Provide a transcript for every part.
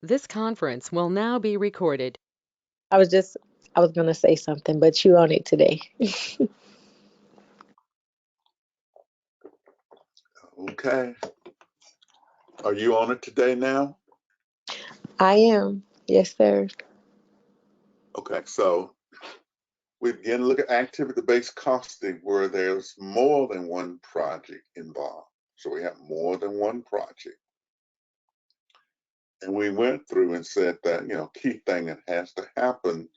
This conference will now be recorded. I was just, I was gonna say something, but you on it today. Okay. Are you on it today now? I am. Yes, sir. Okay, so we begin to look at activity-based costing where there's more than one project involved. So we have more than one project. And we went through and said that, key thing that has to happen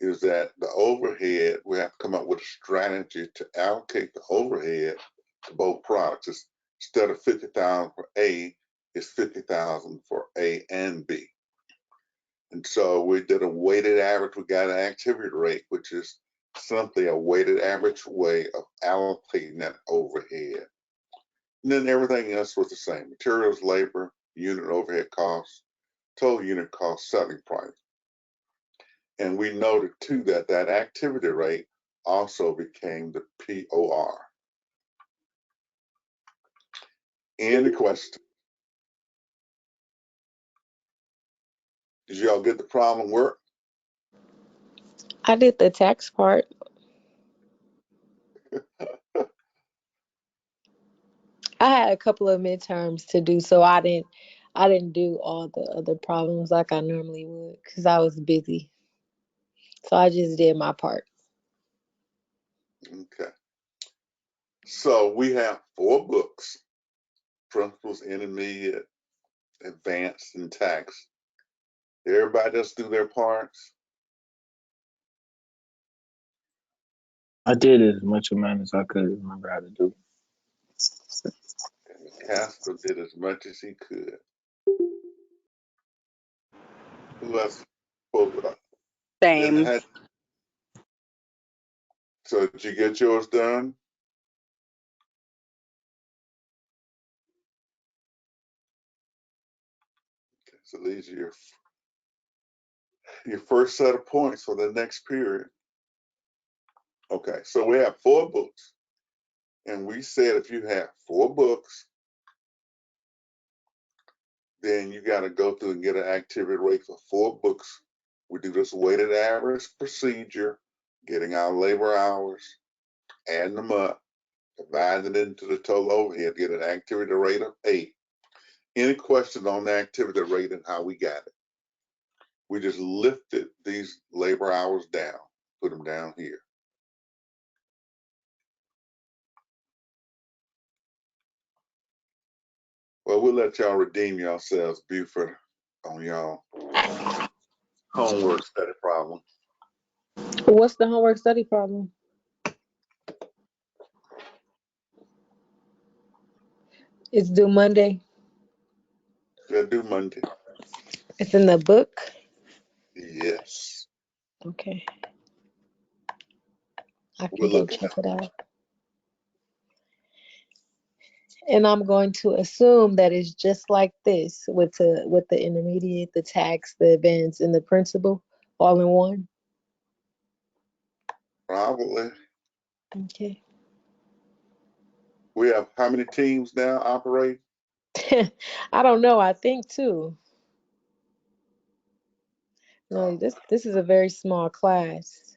is that the overhead, we have to come up with a strategy to allocate the overhead to both products. Instead of 50,000 for A, it's 50,000 for A and B. And so we did a weighted average. We got an activity rate, which is simply a weighted average way of allocating that overhead. And then everything else was the same: materials, labor, unit overhead costs, total unit cost, selling price. And we noted too that that activity rate also became the POR. Any question? Did y'all get the problem work? I did the tax part. I had a couple of midterms to do, so I didn't do all the other problems like I normally would because I was busy. So I just did my part. Okay. So we have 4 books: Principles, Intermediate, Advanced, and Tax. Everybody just do their parts. I did as much of mine as I could remember how to do. And Casper did as much as he could. Who else spoke up? Linda Same. had. So did you get yours done? Okay, so these are your first set of points for the next period. Okay, so we have 4 books. And we said if you have 4 books, then you got to go through and get an activity rate for 4 books. We do this weighted average procedure, getting our labor hours, adding them up, dividing it into the total overhead, get an activity rate of 8. Any questions on the activity rate and how we got it? We just lifted these labor hours down, put them down here. Well, we'll let y'all redeem yourselves, Buford, on y'all homework study problem. What's the homework study problem? It's due Monday. We'll do Monday. It's in the book. Yes. Okay. I can We'll go look at check it out. And I'm going to assume that it's just like this with the intermediate, the tax, the advanced, and the principal all in one. probably. Okay. We have how many teams now operate? I don't know. I think too. No, Um, this is a very small class.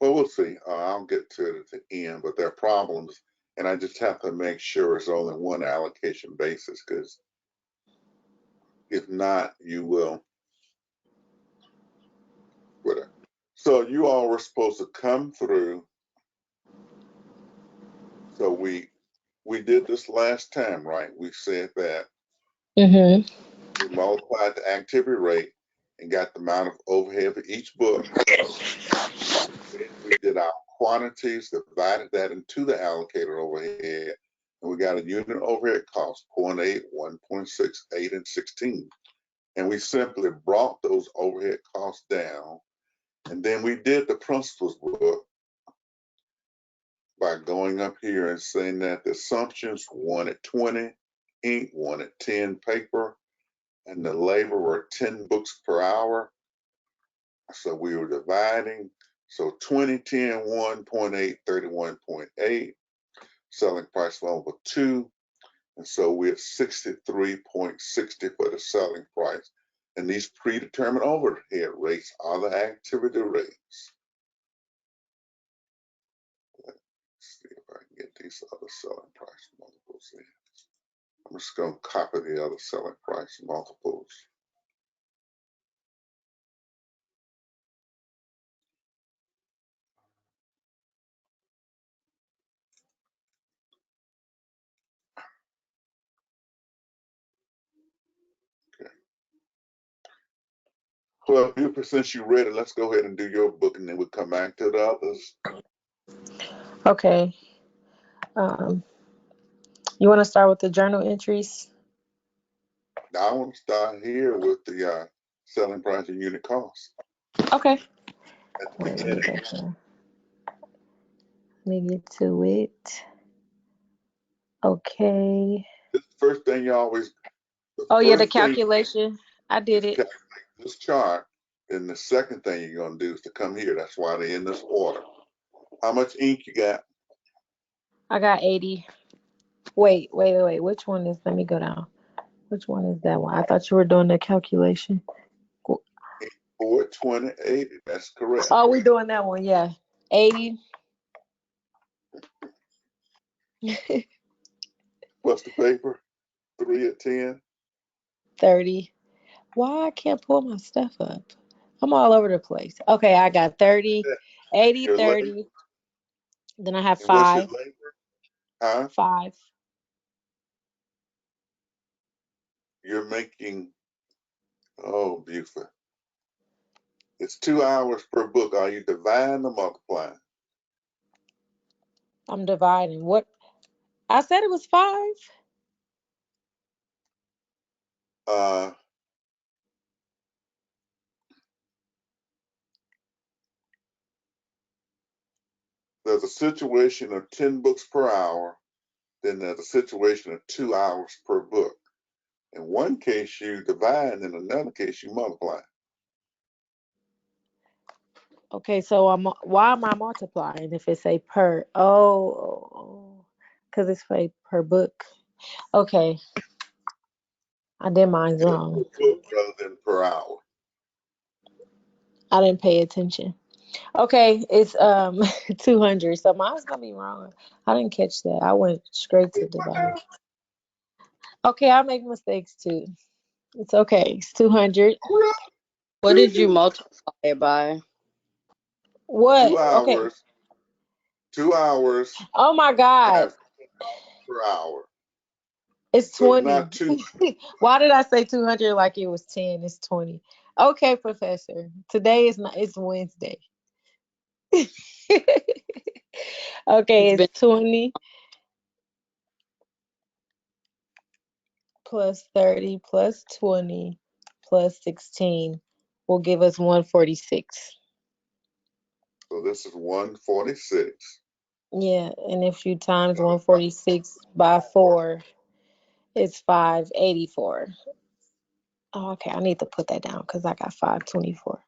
well, we'll see. I'll get to it at the end, but there are problems, and I just have to make sure it's only one allocation basis, because if not, you will. Whatever. So you all were supposed to come through. So we did this last time, right? We said that Mm-hmm. we multiplied the activity rate and got the amount of overhead for each book. Then we did our quantities, divided that into the allocated overhead, and we got a unit overhead cost: 0.8, 1.6, 8, and 16. And we simply brought those overhead costs down. And then we did the principles book by going up here and saying that the assumptions wanted 20, ink wanted 10, paper, and the labor were 10 books per hour. So we were dividing. So 20, 10, 1.8, 31.8. Selling price for over 2. And so we're at 63.60 for the selling price. And these predetermined overhead rates are the activity rates. Let's see if I can get these other selling price multiples in. I'm just going to copy the other selling price multiples. Okay. Well, Buford, since you're ready, let's go ahead and do your book, and then we'll come back to the others. Okay. You want to start with the journal entries? Now I want to start here with the selling price and unit cost Okay. at the Wait, let me beginning. go here. Let me get to it. Okay. The first thing you always, the Oh yeah, the first thing calculation. I did is it. calculate this chart. Then the second thing you're going to do is to come here. That's why they're in this order. How much ink you got? I got 80. Wait. Which one is, let me go down. Which one is that one? I thought you were doing the calculation. 420, 80. That's correct. Oh, we doing that one, yeah. 80. Plus the paper, 3 at 10. 30. Why I can't pull my stuff up? I'm all over the place. Okay, I got 30, 80, Your labor. 30. Then I have And what's your 5. labor? Huh? 5. You're making, oh, Buford. It's 2 hours per book. Are you dividing or multiplying? I'm dividing. What? I said it was 5. Uh, there's a situation of 10 books per hour. Then there's a situation of 2 hours per book. In one case, you divide. In another case, you multiply. Okay, so why am I multiplying if it's a per? Oh, because it's per book. Okay, I did mine's Yeah, wrong. per book rather than per hour. I didn't pay attention. Okay, it's 200. So mine's gonna be wrong. I didn't catch that. I went straight to divide. Okay, I make mistakes too. It's okay. It's 200. What did you multiply it by? What? 2 Okay. hours. 2 hours Oh my God. times per hour. It's So it's 20. not 2. Why did I say 200 like it was 10? It's 20. Okay, professor. Today is not, it's Wednesday. Okay, It's it's been 20 plus 30 plus 20 plus 16 will give us 146. So this is 146. Yeah, and if you times 146 by 4, it's 584. Oh, okay, I need to put that down because I got 524.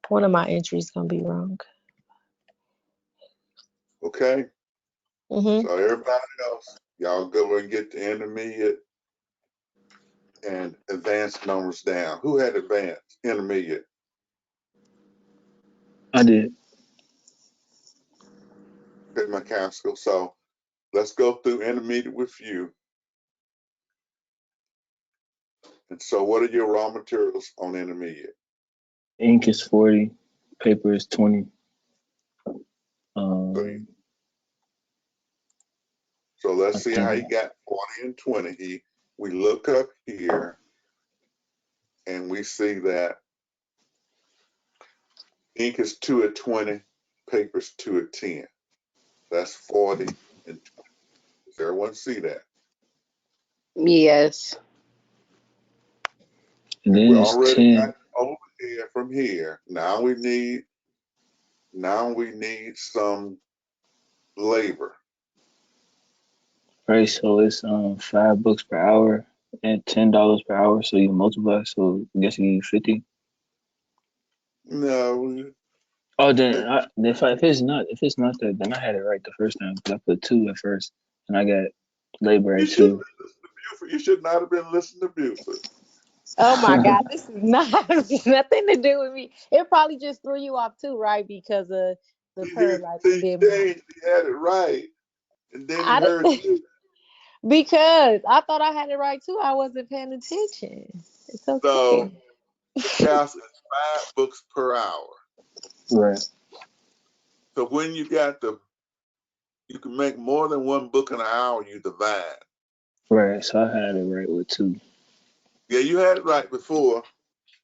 One of my entries gonna be wrong. Okay. Mm-hmm. So everybody else, y'all go and get the intermediate and advanced numbers down. Who had advanced? Intermediate. I did. Okay, my counsel. So let's go through intermediate with you. And so what are your raw materials on intermediate? Ink is 40, paper is 20. So, so I let's see how think you got 40 and 20. We look up here and we see that ink is 2 at 20, paper's 2 at 10. That's 40 and 20. Does everyone see that? yes. and And then we it's already got 10. overhead from here. Now we need some labor. Right, so it's 5 books per hour and $10 per hour. So you multiply. So I guess you get 50. No, Oh, then if it's not that, then I had it right the first time because I put 2 at first and I got labor you at should 2. You should not have been listening to Buford. Oh my God, this is not nothing to do with me. It probably just threw you off too, right? Because of the like He being changed. He had it right, and then he I heard di- you. because I thought I had it right too. I wasn't paying attention. It's So okay. the cast is 5 books per hour. Right. So when you can make more than 1 book in an hour. You divide. Right. So I had it right with 2. Yeah, you had it right before,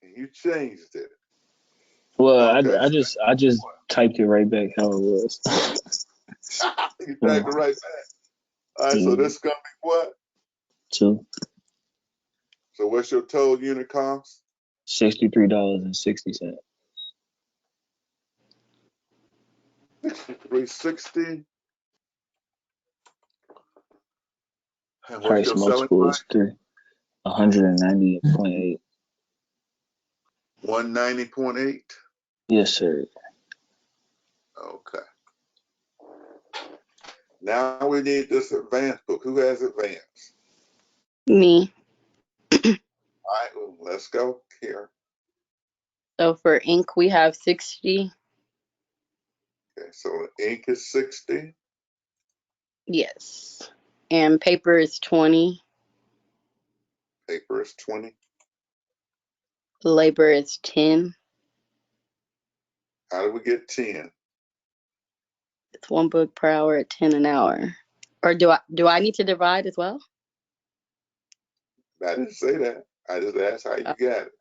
and you changed it. Well, Okay. I just typed it right back how it was. You So, typed it right back. All right. So yeah, this is gonna be what? 2. So what's your total unit cost? $63.60. 360. And what's Price your selling multiple price? is 190.8. 190.8. Yes, sir. Okay. Now we need this advanced book. Who has advanced? Me. All right, well, let's go here. So for ink, we have 60. Okay, so the ink is 60. Yes. And paper is 20. Paper is 20. Labor is 10. How do we get 10? It's 1 book per hour at 10 an hour. Or do I need to divide as well? I didn't say that. I just asked how you Oh, got it.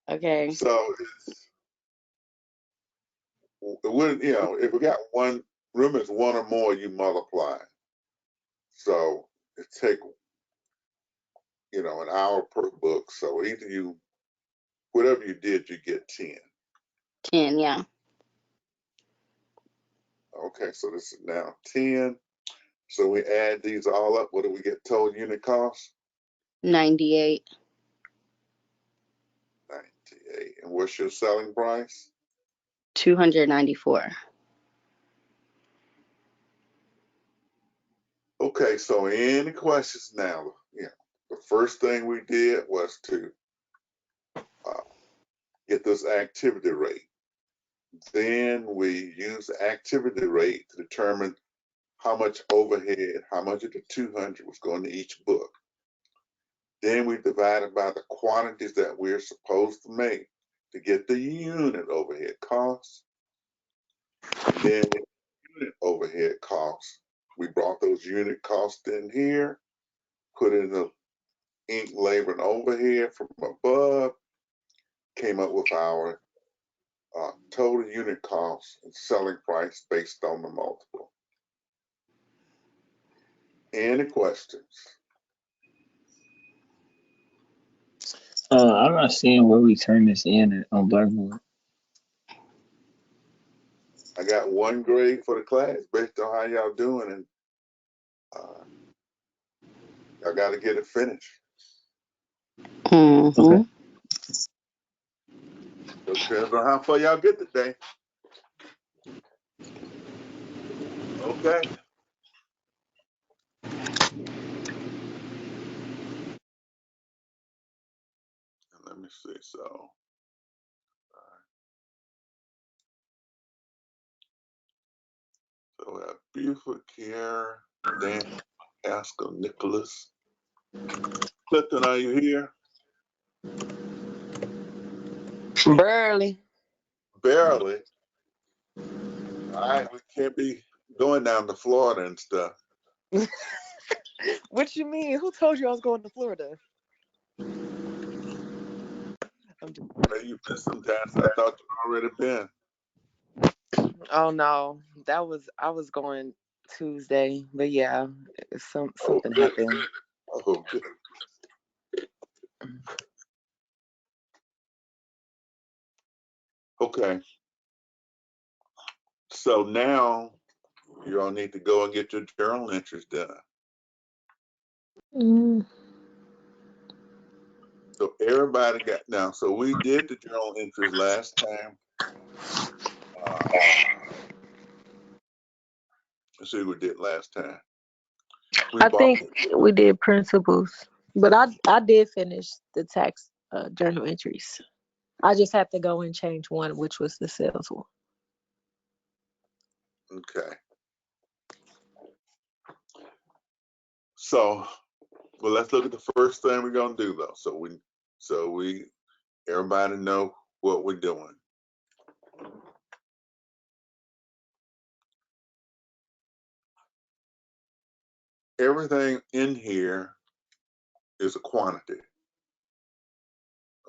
okay. So if we got one, room is 1 or more, you multiply. So it take an hour per book. So whatever you did, you get 10. 10, yeah. Okay, so this is now 10. So we add these all up. What do we get total unit cost? 98. 98. And what's your selling price? 294. Okay, so any questions now? The first thing we did was to uh, get this activity rate. Then we used the activity rate to determine how much overhead, how much of the 200 was going to each book. Then we divided by the quantities that we're supposed to make to get the unit overhead costs. And then with unit overhead costs, we brought those unit costs in here, put in the ink, labor, and overhead from above, came up with our total unit cost and selling price based on the multiple. Any questions? I'm not seeing where we turn this in on Blackboard. I got 1 grade for the class based on how y'all doing, and y'all got to get it finished. Mm-hmm. Okay. So it depends on how far y'all get today. Okay. Let me see. So we have Buford, Kier, Dan, Pascal, Nicholas. Clifton, are you here? Barely. Barely. All right, we can't be going down to Florida and stuff. What you mean? Who told you I was going to Florida? Maybe you've been sometimes. I thought you'd already been. Oh no, I was going Tuesday, but yeah, something happened. Oh, good. Okay. So now you all need to go and get your journal entries done. Mm. So everybody got now. So we did the journal entries last time. Let's see what we did last time. I think we did principles, but I did finish the tax journal entries. I just had to go and change one, which was the sales one. Okay. So, well, let's look at the first thing we're gonna do though. So we everybody know what we're doing. Everything in here is a quantity.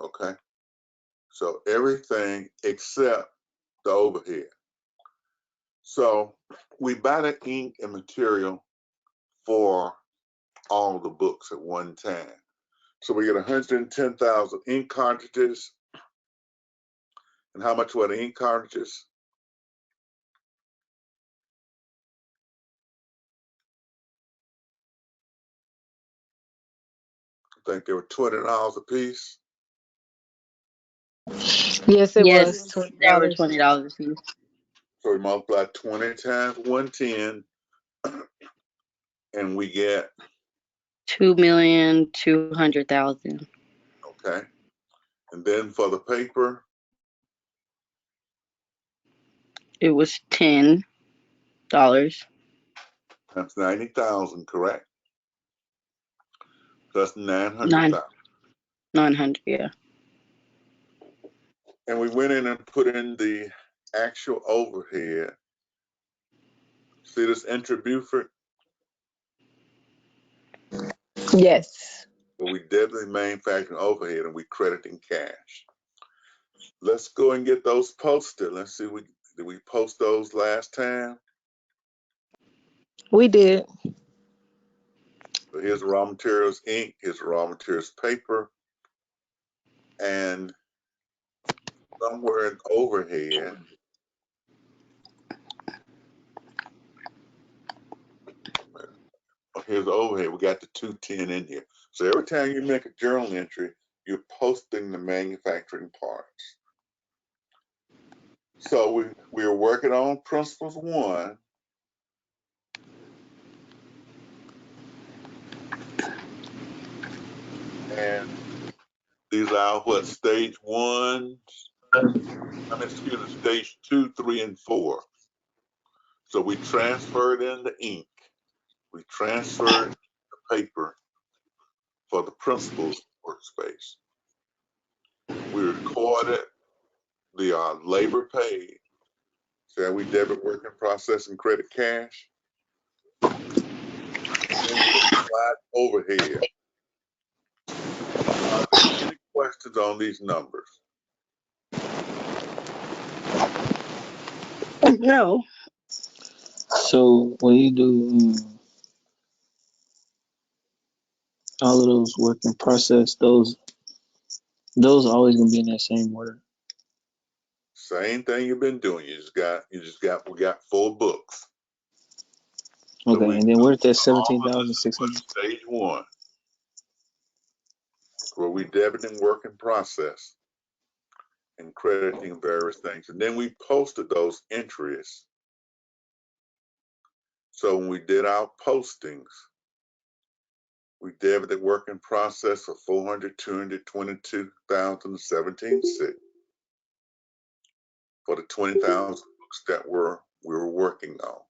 Okay. So everything except the overhead. So we buy the ink and material for all the books at one time. So we get 110,000 ink cartridges. And how much were the ink cartridges? I think they were $20 a piece. Yes, it Yes, was $20. they were $20 a piece. So we multiply 20 times 110, and we get 2,200,000. okay. And then for the paper, It was $10. that's 90,000, correct? That's 900,000. 900, yeah. And we went in and put in the actual overhead. See this entry Buford? Yes. Well, we definitely manufacturing overhead and we credit in cash. Let's go and get those posted. Let's see, did we post those last time? We did. So here's raw materials ink, here's raw materials paper, and somewhere in overhead, here's the overhead. We got the 210 in here. So every time you make a journal entry, you're posting the manufacturing parts. So we're working on principles 1. And these are what stage 1, stage 2, 3, and 4. So we transferred in the ink. We transferred the paper for the principals workspace. We recorded the labor paid. So we debit work in process and credit cash. Then we applied overhead. Are there any questions on these numbers? No. So when you do all of those work in process, those are always gonna be in that same order. Same thing you've been doing. We got 4 books. So Okay, and then where's that 17,600? stage 1, where we debiting work in process and crediting various things. And then we posted those entries. So when we did our postings, we debited work in process of 222,017.6 for the 20,000 books that we were working on.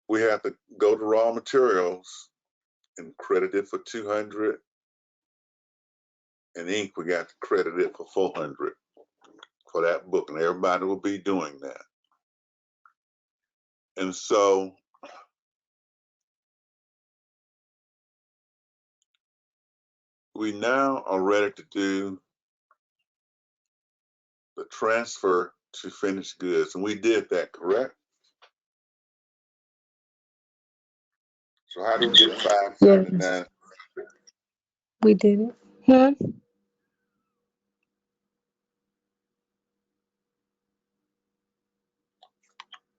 We had to go to raw materials and credit it for 200, and ink we got to credit it for 400 for that book, and everybody will be doing that. And so we now are ready to do the transfer to finished goods, and we did that, correct? So how do we get Yes, 579? we did it. Hmm?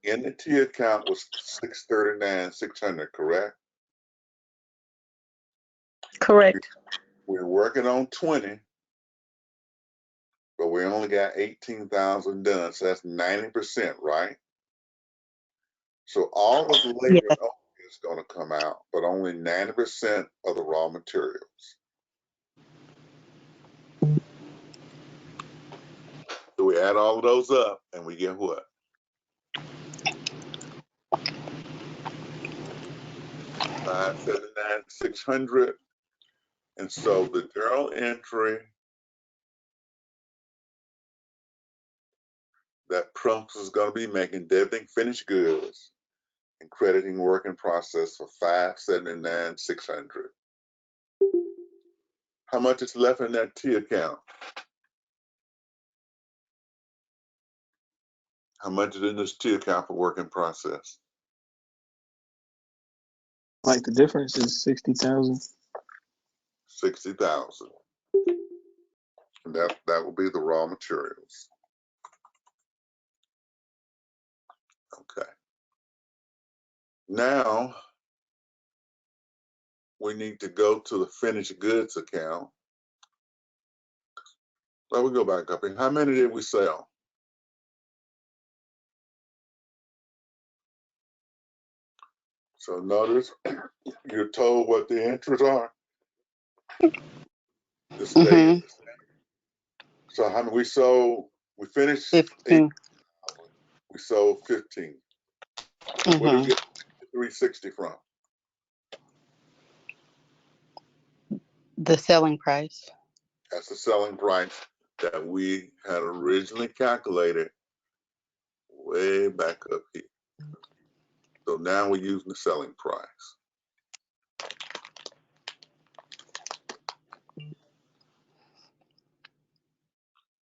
In the T account was 639,600, correct? Correct. We're working on 20, but we only got 18,000 done, so that's 90%, right? So all of the labor Yeah. and overhead is going to come out, but only 90% of the raw materials. So we add all of those up and we get what? 579,600. And so the journal entry that Prumps is going to be making, debiting finished goods and crediting work in process for 579,600. How much is left in that T account? How much is in this T account for work in process? Like the difference is 60,000. 60,000. And that will be the raw materials. Okay. Now we need to go to the finished goods account. Let me go back up here. How many did we sell? So notice you're told what the entries are. The state. So how many we sold? We finished 8. We sold 15. Where do we get 360 from? The selling price. That's the selling price that we had originally calculated way back up here. So now we're using the selling price.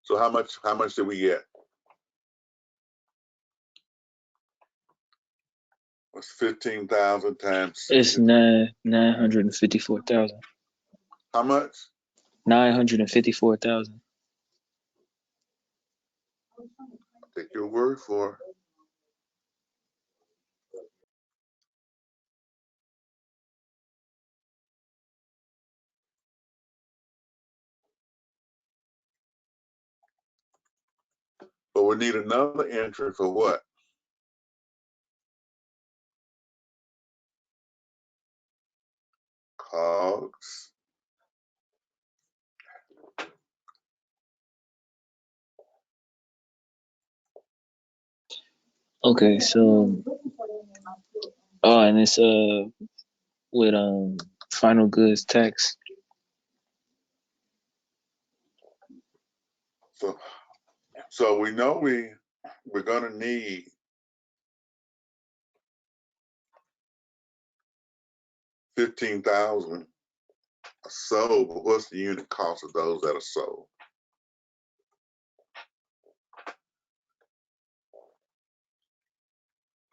So how much did we get? What's 15,000 times? It's 954,000. How much? 954,000. Take your word for it. But we need another entry for what? Cogs. Okay, so and it's with final goods tax. So we know we're gonna need 15,000 sold, but what's the unit cost of those that are sold?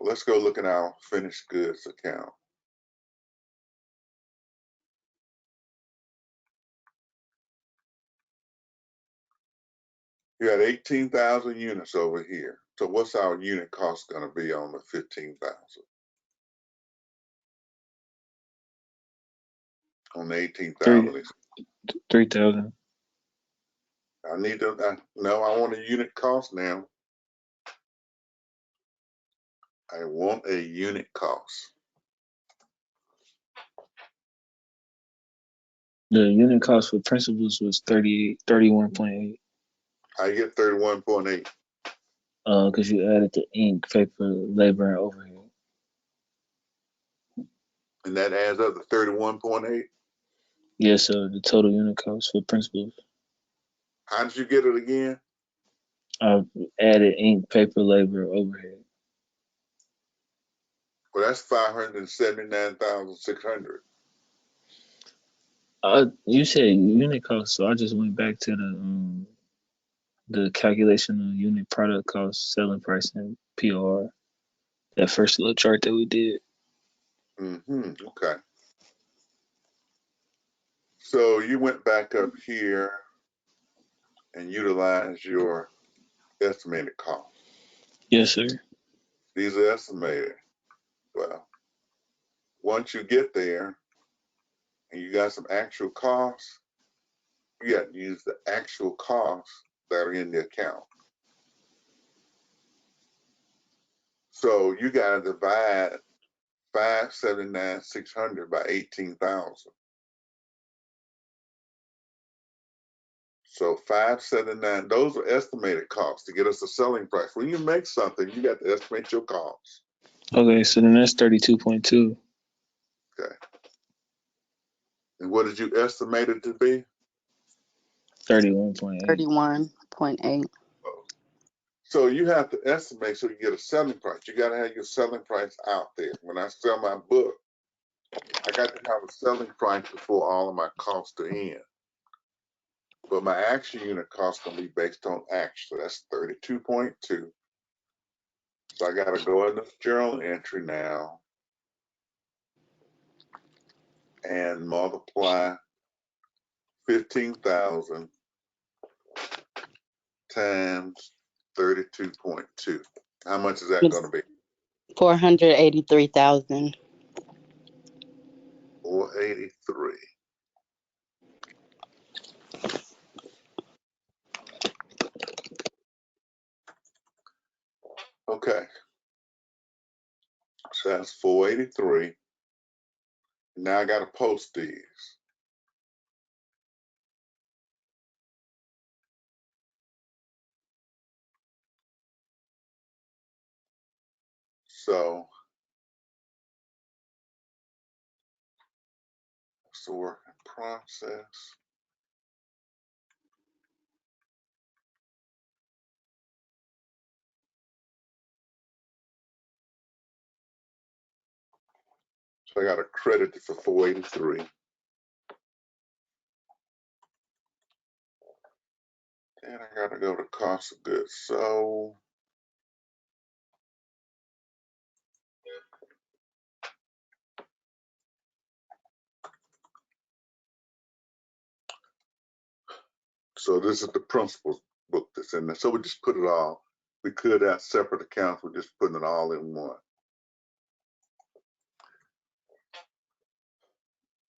Let's go look at our finished goods account. You had 18,000 units over here. So what's our unit cost going to be on the 15,000? On the 18,000? 3,000. I need to, no, I want a unit cost now. I want a unit cost. The unit cost for principals was 31.8. I get 31.8. Because you added the ink, paper, labor, and overhead. And that adds up to 31.8. Yes, sir. The total unit cost for principals. How did you get it again? I added ink, paper, labor, overhead. Well, that's 579,600. You said unit cost, so I just went back to the calculation of unit product cost, selling price, and POR. That first little chart that we did. Okay. So you went back up here and utilized your estimated cost. Yes, sir. These are estimated. Well, once you get there and you got some actual costs, you got to use the actual costs that are in the account. So you got to divide $579,600 by 18,000. So 579, those are estimated costs to get us a selling price. When you make something, you got to estimate your costs. Okay, so then that's 32.2. Okay. And what did you estimate it to be? 31.8. 31.8. So you have to estimate so you get a selling price. You got to have your selling price out there. When I sell my book, I got to have a selling price before all of my costs are in. But my action unit cost going to be based on action. So that's 32.2. So I got to go in the journal entry now and multiply 15,000 times 32.2. How much is that going to be? 483,000. 483. Okay. So that's 483. Now I got to post these. So it's the work in process. So I got to credit it for 483. And I got to go to cost of goods. So this is the principles book that's in there. So we just put it all. We could have separate accounts. We're just putting it all in one.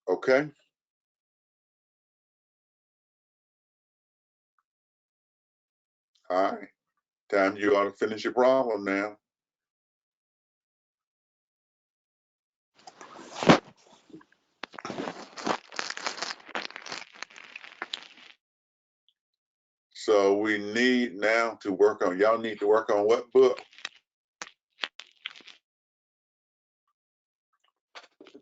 Okay. All right. Time you ought to finish your problem now. So we need now to work on, y'all need to work on what book?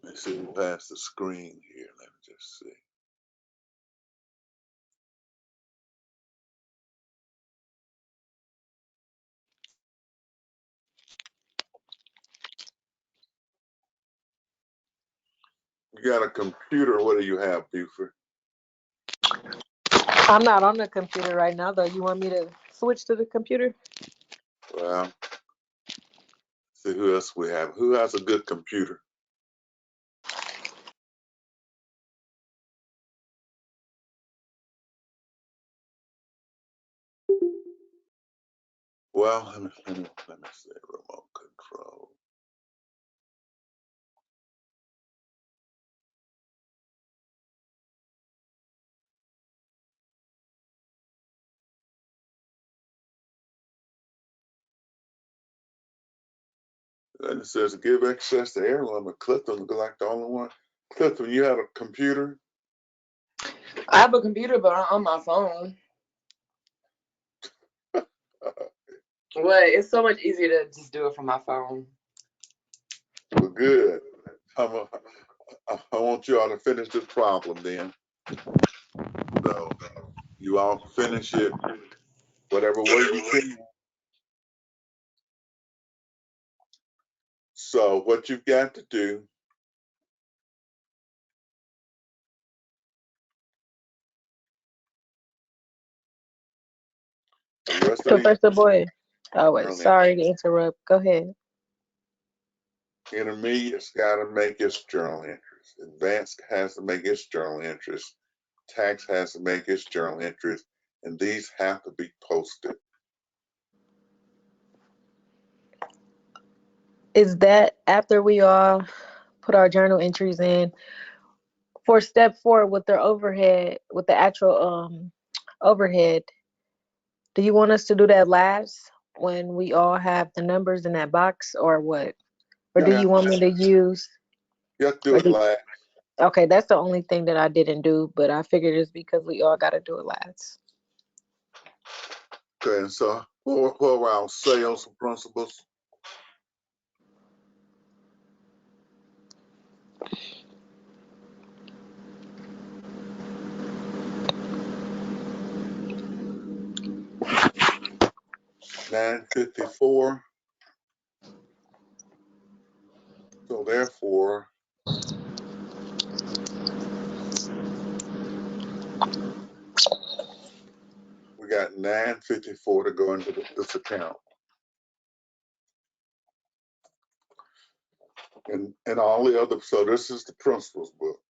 Let me see past the screen here. Let me just see. You got a computer. What do you have, Buford? I'm not on the computer right now, though. You want me to switch to the computer? Well, see who else we have. Who has a good computer? Well, let me say remote control. And it says give access to everyone, but Clifton looks like the only one. Clifton, you have a computer? I have a computer, but I'm on my phone. Well, it's so much easier to just do it from my phone. Well, good. I want you all to finish this problem then. So you all finish it whatever way you can. So what you've got to do, the rest of these Professor Boyd. Oh, wait. journal Sorry to interrupt. Go ahead. intermediate's got to make its journal entries. Advanced has to make its journal entries. Tax has to make its journal entries, and these have to be posted. Is that after we all put our journal entries in for step 4 with their overhead, with the actual overhead? Do you want us to do that last when we all have the numbers in that box, or what? Or You do have you want me to use? you have to do Or it last. okay, that's the only thing that I didn't do, but I figured it's because we all got to do it last. Okay, and so what around sales principles? $954. So therefore, we got $954 to go into this account. And all the other, so this is the principles book,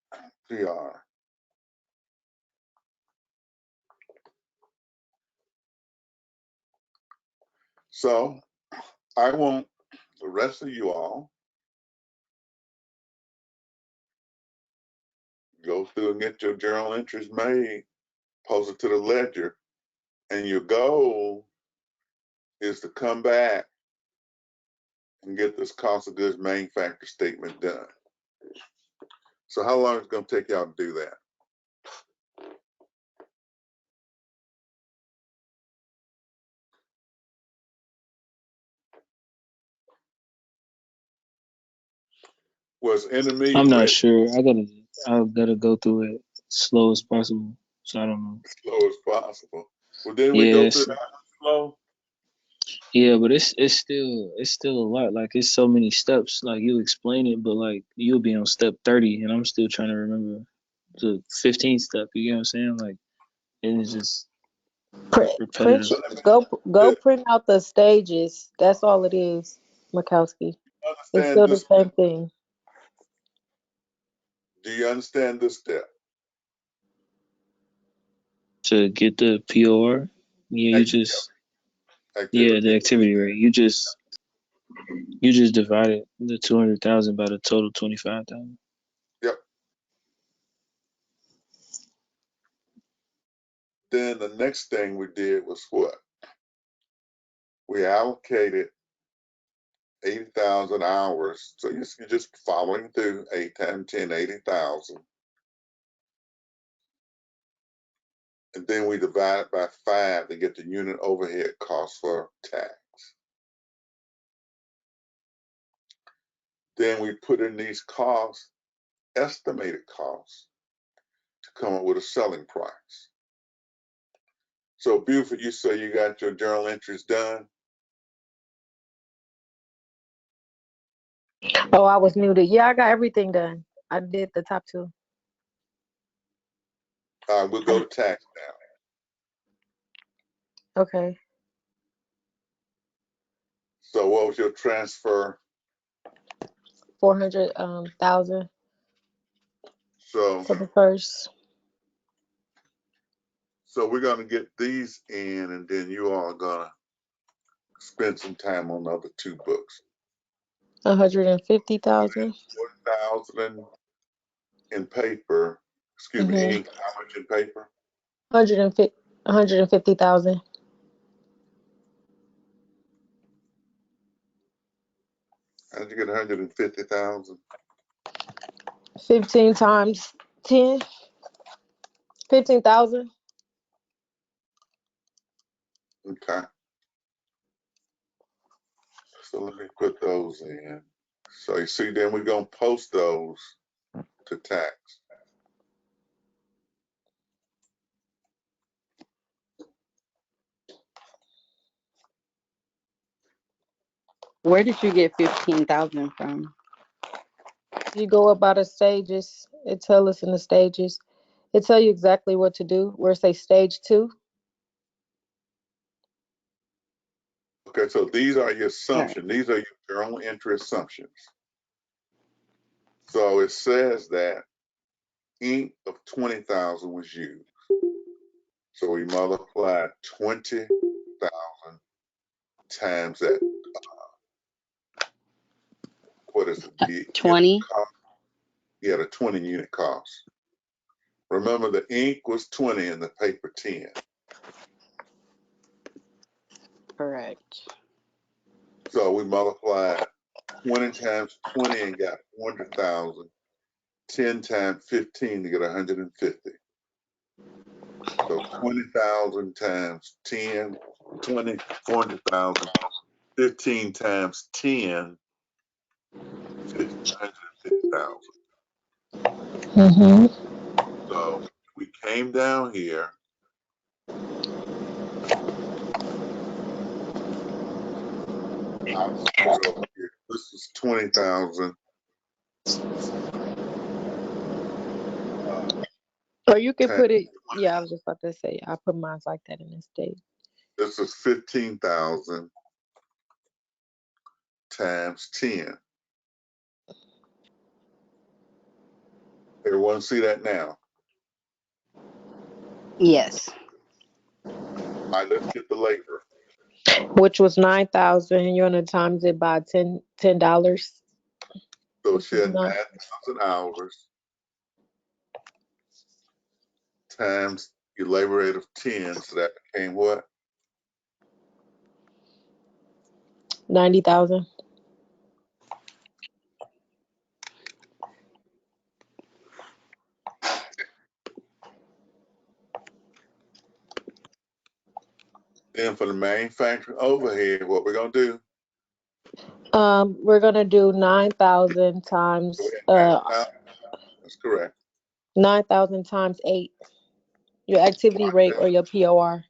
PR. So I want the rest of you all go through and get your journal entries made, post it to the ledger, and your goal is to come back and get this cost of goods manufactured statement done. So how long is it going to take y'all to do that? Well, it's intermediate I'm not ready, sure. I gotta go through it slow as possible. So I don't know. as slow as possible. Well, then we go through Yes. that slow. Yeah, but it's still a lot. Like it's so many steps. Like you explain it, but like you'll be on step 30, and I'm still trying to remember the 15th step. You get what I'm saying? Like it's just Print, repetitive. So let me go print out the stages. That's all it is, Mikowski. It's understand still the this. same thing. Do you understand this step? To get the POR, yeah, you Activity. just yeah Activity. the activity rate. You just divided the 200,000 by the total 25,000. Yep. Then the next thing we did was what? We allocated 80,000 hours. So you're just following through 8 times 10, 80,000. And then we divide it by 5 to get the unit overhead cost for tax. Then we put in these costs, estimated costs, to come up with a selling price. So Buford, you say you got your journal entries done. Oh, I was muted. Yeah, I got everything done. I did the top two. We'll go to tax now. Okay. So what was your transfer? 400,000 So for the first. we're gonna get these in, and then you all are gonna spend some time on the other two books. 150,000. 1,000 in paper. Excuse me, Mhm. ink. How much in paper? 150. 150,000. How'd you get 150,000? 15 times 10. 15,000. Okay. So let me put those in. So you see, then we're gonna post those to tax. Where did you get 15,000 from? You go up by the stages. It tell us in the stages. It tell you exactly what to do. Where it say stage 2. Okay, so these are your All right. assumptions. These are your journal entry assumptions. So it says that ink of 20,000 was used. So we multiply 20,000 times that. What is it? The unit 20. cost? Yeah, the 20 unit cost. Remember, the ink was 20 and the paper 10. Correct. So we multiplied 20 times 20 and got 400,000. 10 times 15 to get 150. So 20,000 times 10, 20, 400,000. 15 times 10, 150,000. Mm-hmm. So we came down here. This is 20,000. Or you can put it, yeah, I was just about to say, I put mine like that in this state. This is 15,000 times 10. Everyone see that now? Yes. All right, let's get the labor. Which was 9,000, and you're gonna times it by $10. So Which she is had not 9,000 hours times your labor rate of 10. So that became what? 90,000. Then for the manufacturing overhead, what we're gonna do? We're gonna do 9,000 times Go ahead, 9,000. That's correct. 9,000 times 8. Your activity rate or your POR.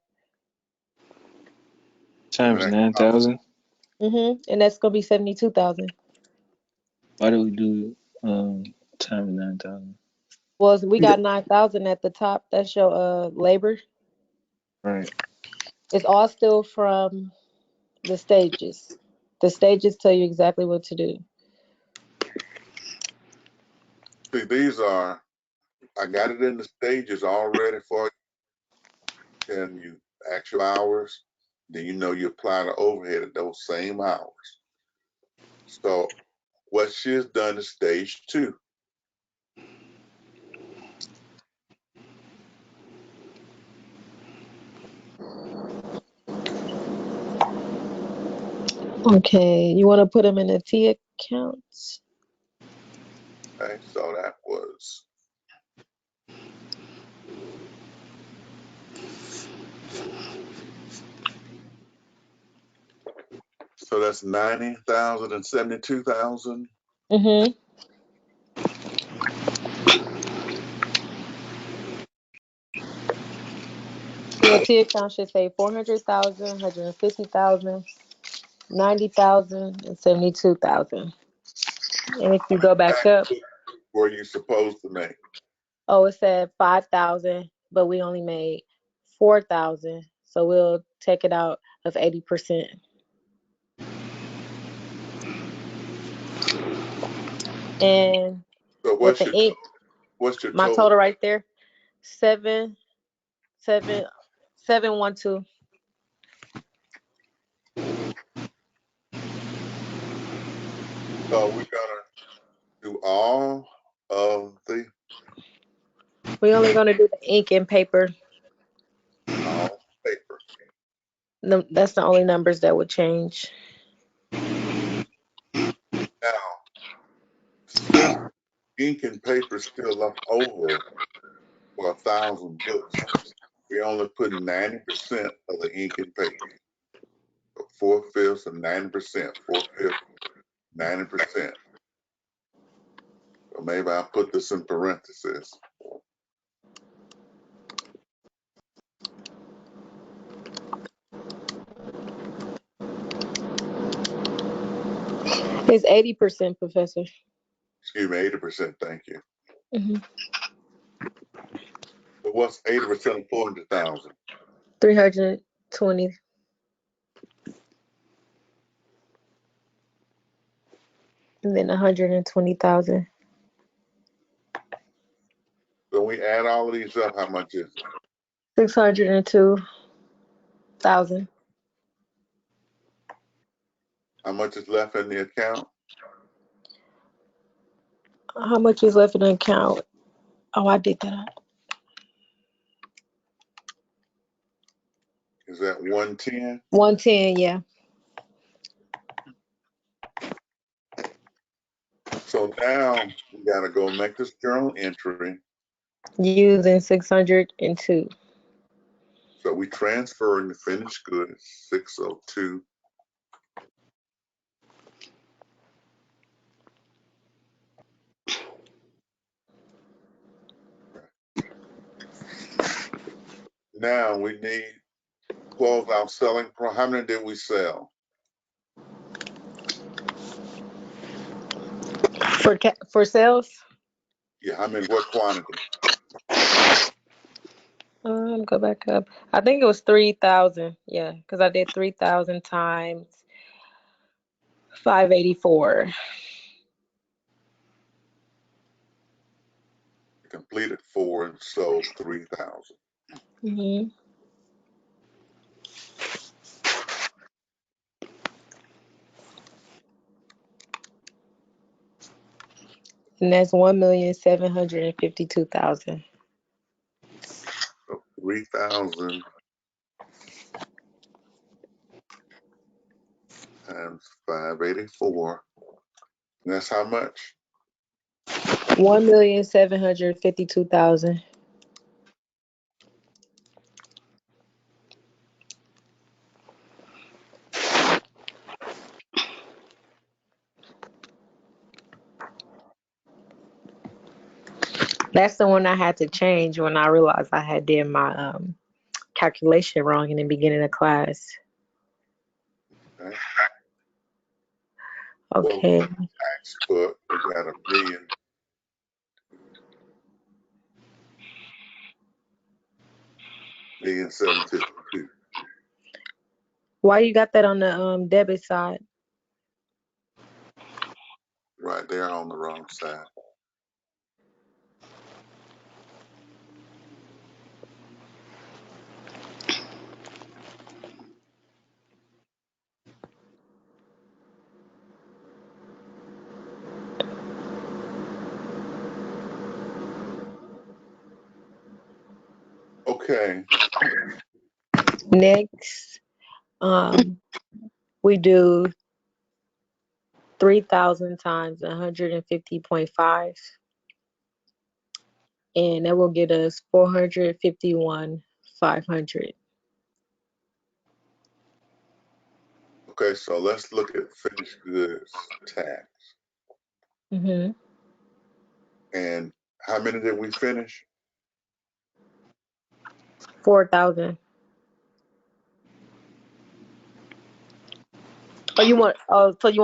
Times 9,000. And that's gonna be 72,000. Why do we do times 9,000? Well, we got 9,000 at the top. That's your labor. Right. It's all still from the stages. The stages tell you exactly what to do. See, these are, I got it in the stages already for you. And you actual hours, then you know you apply the overhead at those same hours. So what she has done is stage 2. Okay, you want to put them in the T accounts? Okay, so that was that's 90,000 and 72,000. Mm-hmm. Your T account should say 400,000, 150,000, 90,000, and 72,000. And if you go back up, Were you supposed to make? oh, it said 5,000, but we only made 4,000. So we'll take it out of 80%. And So with the ink, what's your my total? total right there, 7,712. So we're gonna do all of the We're only gonna do the ink and paper. all paper. That's the only numbers that would change. Now, since ink and paper is still left over for 1,000 books, we only put 90% of the ink and paper. So 4/5 of 90%, 4/5, 90%. So maybe I'll put this in parentheses. It's 80%, Professor. Excuse me, 80%, thank you. Mm-hmm. But what's 80% of 400,000? 320. And then 120,000. So we add all of these up, how much is it? 602,000. How much is left in the account? How much is left in the account? Oh, I did that. Is that 110? 110, yeah. So now we got to go make this journal entry. Using 602. So we transferring the finished goods, 602. Now we need close out selling price. How many did we sell? For sales? Yeah, how many, what quantity? Go back up. I think it was 3,000. Yeah, because I did 3,000 times 584. Completed 4 and sold 3,000. Mm-hmm. And that's 1,752,000. So 3,000 times 584. And that's how much? 1,752,000. That's the one I had to change when I realized I had did my calculation wrong in the beginning of class. Okay. So Okay. tax put, we got a million. $1,752,000. Why you got that on the debit side? Right there on the wrong side. Okay. Next, we do 3,000 times 150.5, and that will get us 451,500. Okay, so let's look at finished goods tax. Mm-hmm. And how many did we finish? 4,000. So you want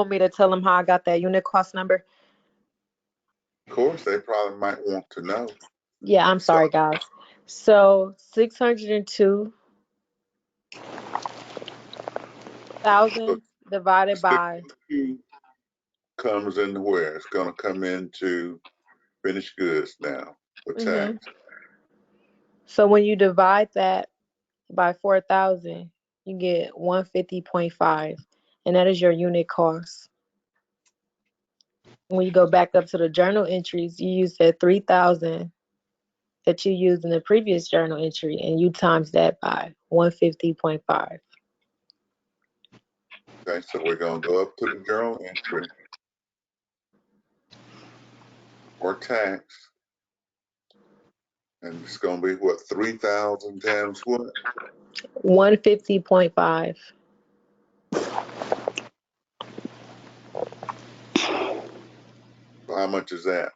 me to tell them how I got that unit cost number? Of course, they probably might want to know. Yeah, I'm So, sorry, guys. So 602,000 so divided by 602 comes into where? It's going to come into finished goods now for tax. hmm So when you divide that by 4,000, you get 150.5, and that is your unit cost. When you go back up to the journal entries, you use that 3,000 that you used in the previous journal entry, and you times that by 150.5. Okay, so we're going to go up to the journal entry for tax. And it's going to be what, 3,000 times what? 150.5. So how much is that?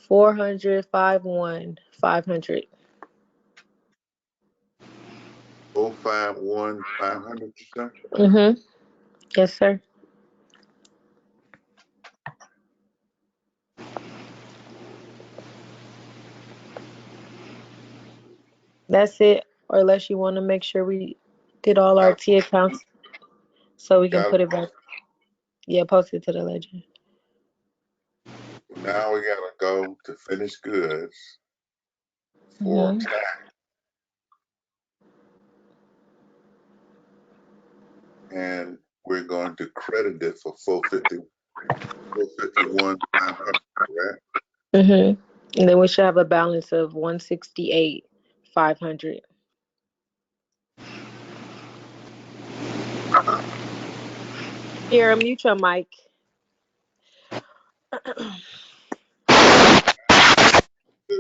451,500. 051,500, you say? Mm-hmm. Yes, sir. That's it. Or unless you want to make sure we did all our Got, T accounts so we can got put it. it back. Yeah, post it to the ledger. Now we got to go to finished goods for Mm-hmm. tax. And we're going to credit it for 451,500, correct? Mm-hmm. And then we should have a balance of 168,500. Here, mute your mic.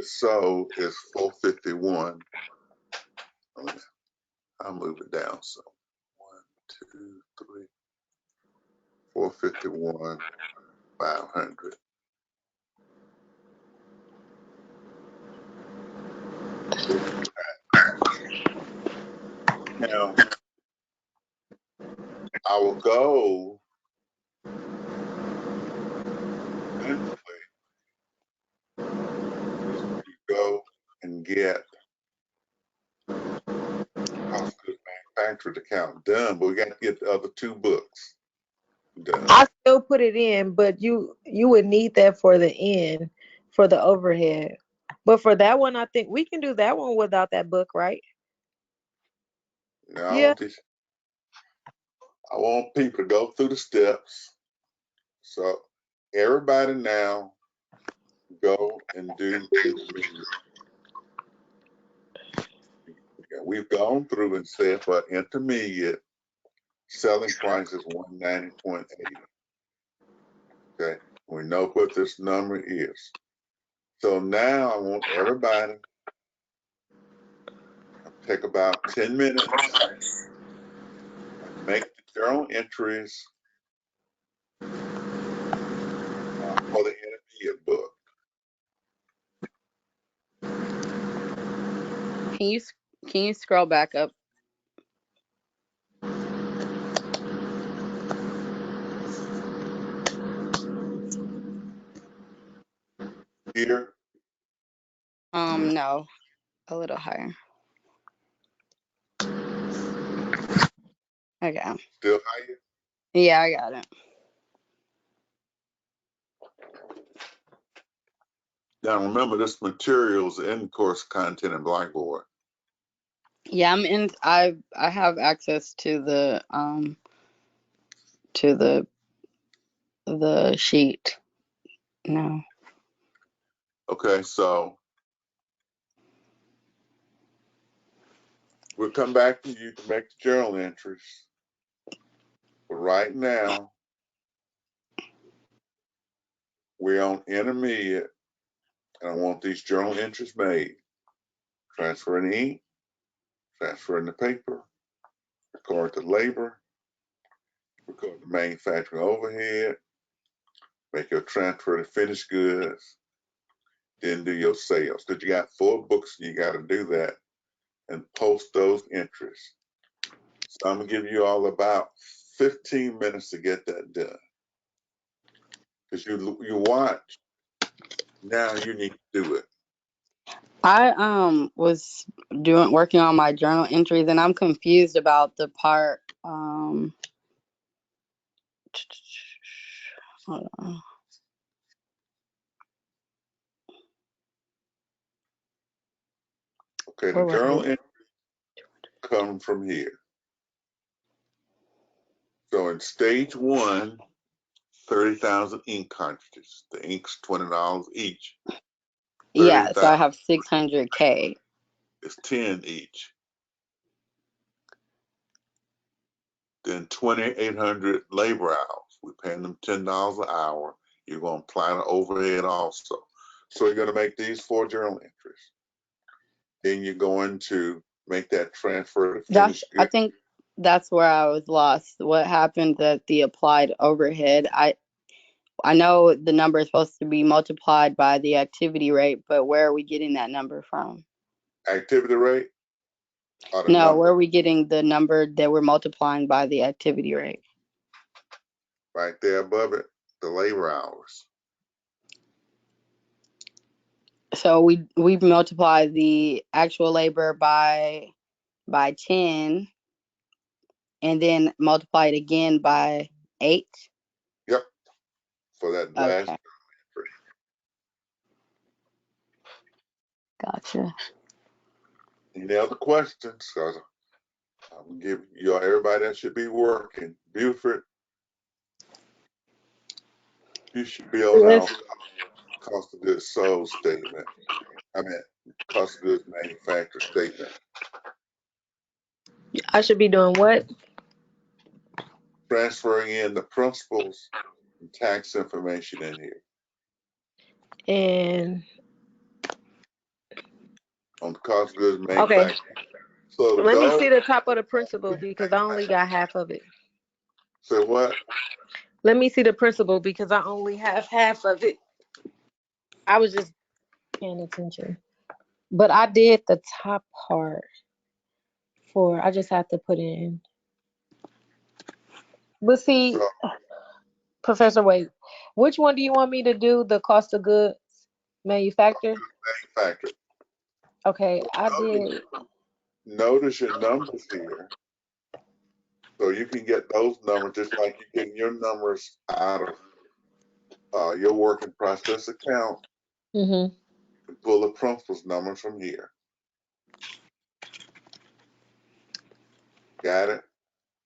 So is 451. I'll move it down. So 1, 2, 3, 451, 500. Now, our goal eventually is to go and get cost of goods manufactured account done, but we got to get the other 2 books done. I still put it in, but you would need that for the end for the overhead. But for that one, I think we can do that one without that book, right? Now, Yeah. I want people to go through the steps. So everybody now go and do intermediate. We've gone through and said for intermediate, selling price is 190.80. Okay, we know what this number is. So now I want everybody to take about 10 minutes and make the journal entries for the intermediate book. Can you scroll back up? Here, No, a little higher. Okay. still higher. Yeah, I got it. Now remember, this material's in course content in Blackboard. Yeah, I'm in. I have access to the sheet. No. Okay, so we'll come back to you to make the journal entries. But right now, we're on intermediate, and I want these journal entries made. Transferring the ink, transferring the paper, record the labor, record the manufacturing overhead, make your transfer to finished goods, then do your sales. Because you got 4 books, you got to do that and post those entries. So I'm gonna give you all about 15 minutes to get that done. Because you watch, now you need to do it. I was working on my journal entries, and I'm confused about the part. Hold on. Okay, the Where was journal it? entries come from here. So in stage 1, 30,000 ink cartridges. The ink's $20 each. Yeah, so 30,000 I have 600K. is 10 each. Then 2,800 labor hours. We're paying them $10 an hour. You're going to apply the overhead also. So you're going to make these 4 journal entries. Then you're going to make that transfer to finished I goods. think that's where I was lost. What happened at the applied overhead? I know the number is supposed to be multiplied by the activity rate, but where are we getting that number from? Activity rate or the No, where number are we getting the number that we're multiplying by the activity rate? right there above it, the labor hours. So we multiply the actual labor by 10, and then multiply it again by 8. Yep, for that last Okay, entry. gotcha. Any other questions? Because I'm gonna give everybody that should be working. Buford, you should be on our Yes. cost of goods sold statement. I mean, cost of goods manufactured statement. I should be doing what? Transferring in the principals and tax information in here. And on the cost of goods okay, manufactured. So let me those, see the top of the principal because I only got half of it. say what? Let me see the principal because I only have half of it. I was just paying attention. But I did the top part I just have to put in. But see, So Professor Wade, which one do you want me to do? The cost of goods manufactured? manufactured. Okay, So I did. notice your numbers here. So you can get those numbers just like you get your numbers out of your work in process account. Mm-hmm. You can pull the principal's numbers from here. Got it?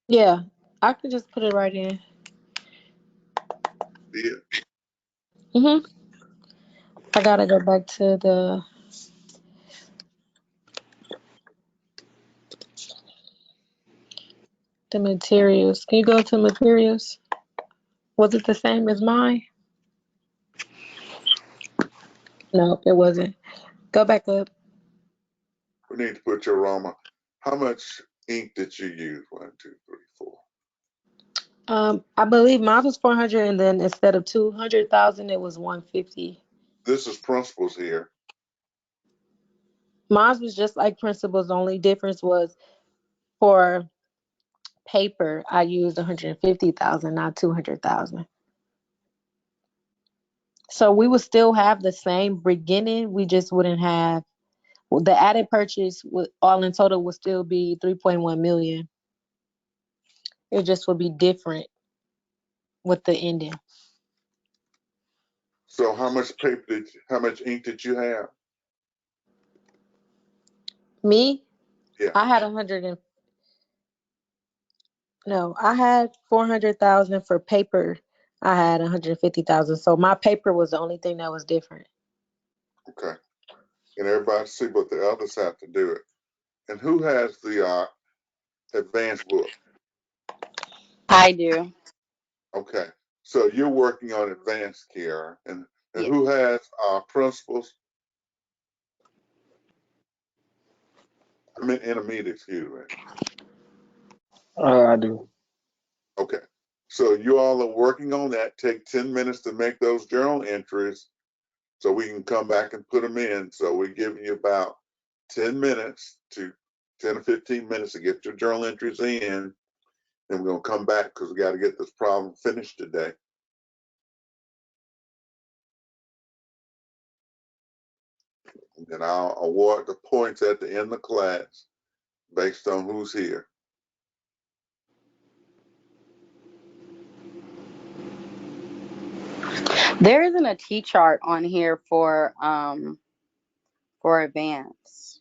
Yeah, I could just put it right in. See it? Mm-hmm. I gotta go back to the materials. Can you go to materials? Was it the same as mine? No, it wasn't. Go back up. We need to put your aroma. How much ink did you use? 1, 2, 3, 4. I believe mine was 400, and then instead of 200,000, it was 150. This is principals here. Mine was just like principals. The only difference was for paper, I used 150,000, not 200,000. So we would still have the same beginning. We just wouldn't have the added purchase. All in total would still be 3.1 million. It just would be different with the ending. So how much how much ink did you have? Me, Yeah. I had 100 and no, I had 400,000 for paper. I had 150,000. So my paper was the only thing that was different. Okay. And everybody see what the others have to do it. And who has the advanced book? I do. Okay. So you're working on advanced care, and Yeah. who has principals? I mean intermediate, excuse me. I do. Okay. So you all are working on that. Take 10 minutes to make those journal entries so we can come back and put them in. So we're giving you about 10 minutes to 10 or 15 minutes to get your journal entries in. Then we're going to come back because we got to get this problem finished today. And then I'll award the points at the end of class based on who's here. There isn't a T chart on here for advance.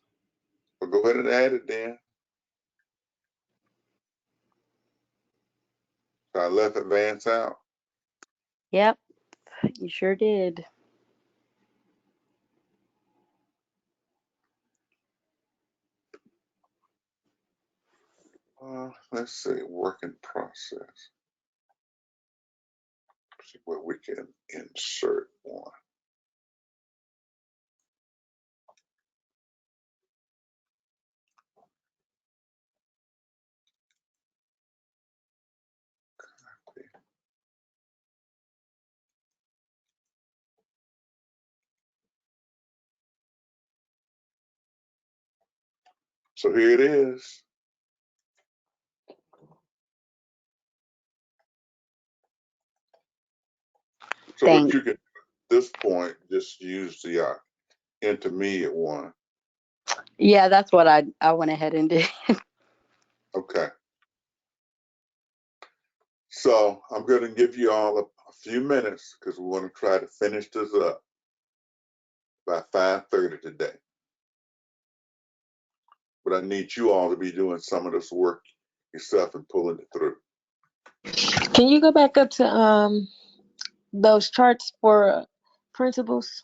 Well, go ahead and add it then. So I left advance out. Yep, you sure did. Let's see, work in process. See where we can insert one. So here it is. So what Thanks. you can at this point just use the intermediate one. Yeah, that's what I went ahead and did. Okay. So I'm going to give you all a few minutes because we want to try to finish this up by 5:30 today. But I need you all to be doing some of this work yourself and pulling it through. Can you go back up to those charts for principles?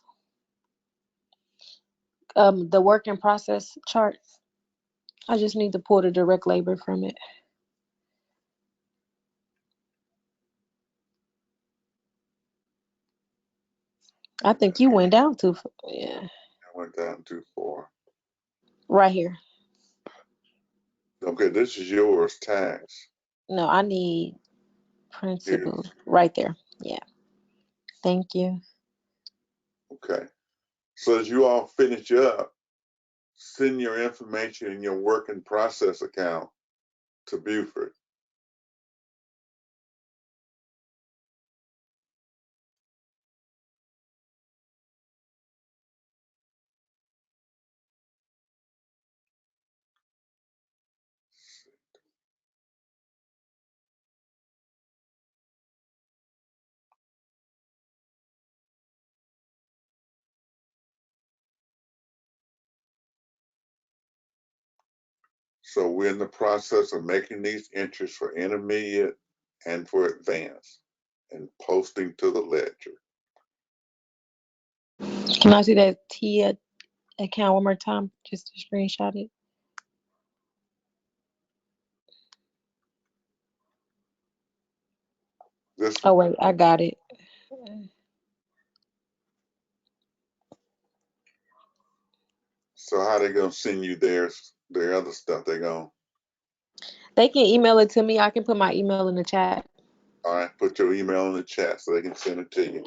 The work in process charts. I just need to pull the direct labor from it. I think you went down too far. Yeah. I went down too far. Right here. Okay, this is yours, tax. No, I need Here. principal. Right there. Yeah. Thank you. Okay. So as you all finish up, send your information in your work in process account to Buford. So we're in the process of making these entries for intermediate and for advanced and posting to the ledger. Can I see that T account one more time? Just to screenshot it. This Oh one. wait, I got it. So how they gonna send you their other stuff? They gonna They can email it to me. I can put my email in the chat. all right, put your email in the chat so they can send it to you.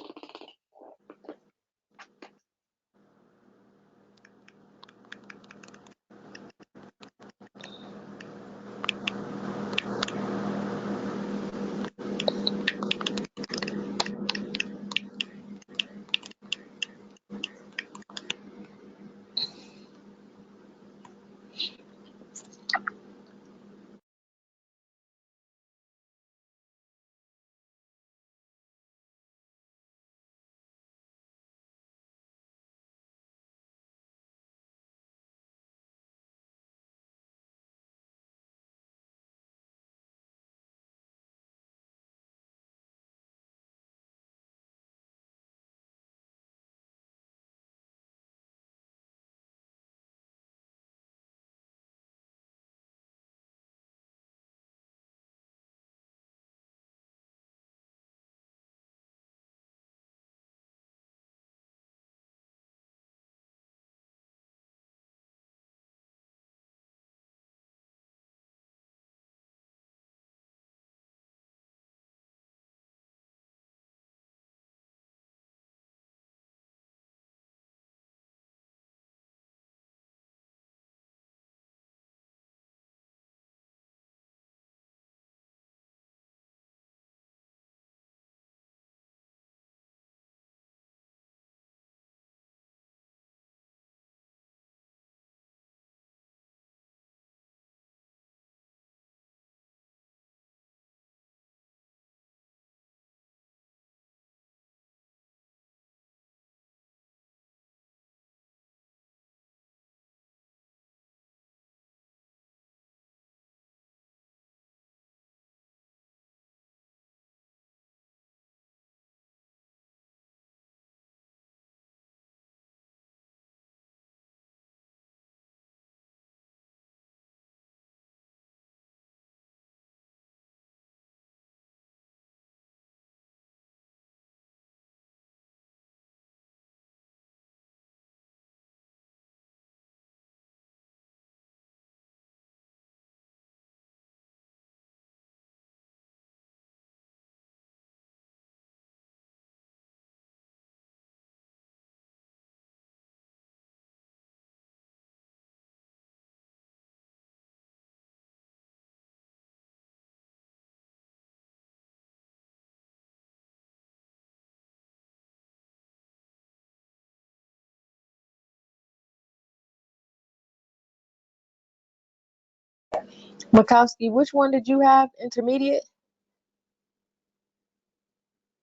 Makowski, which one did you have? Intermediate?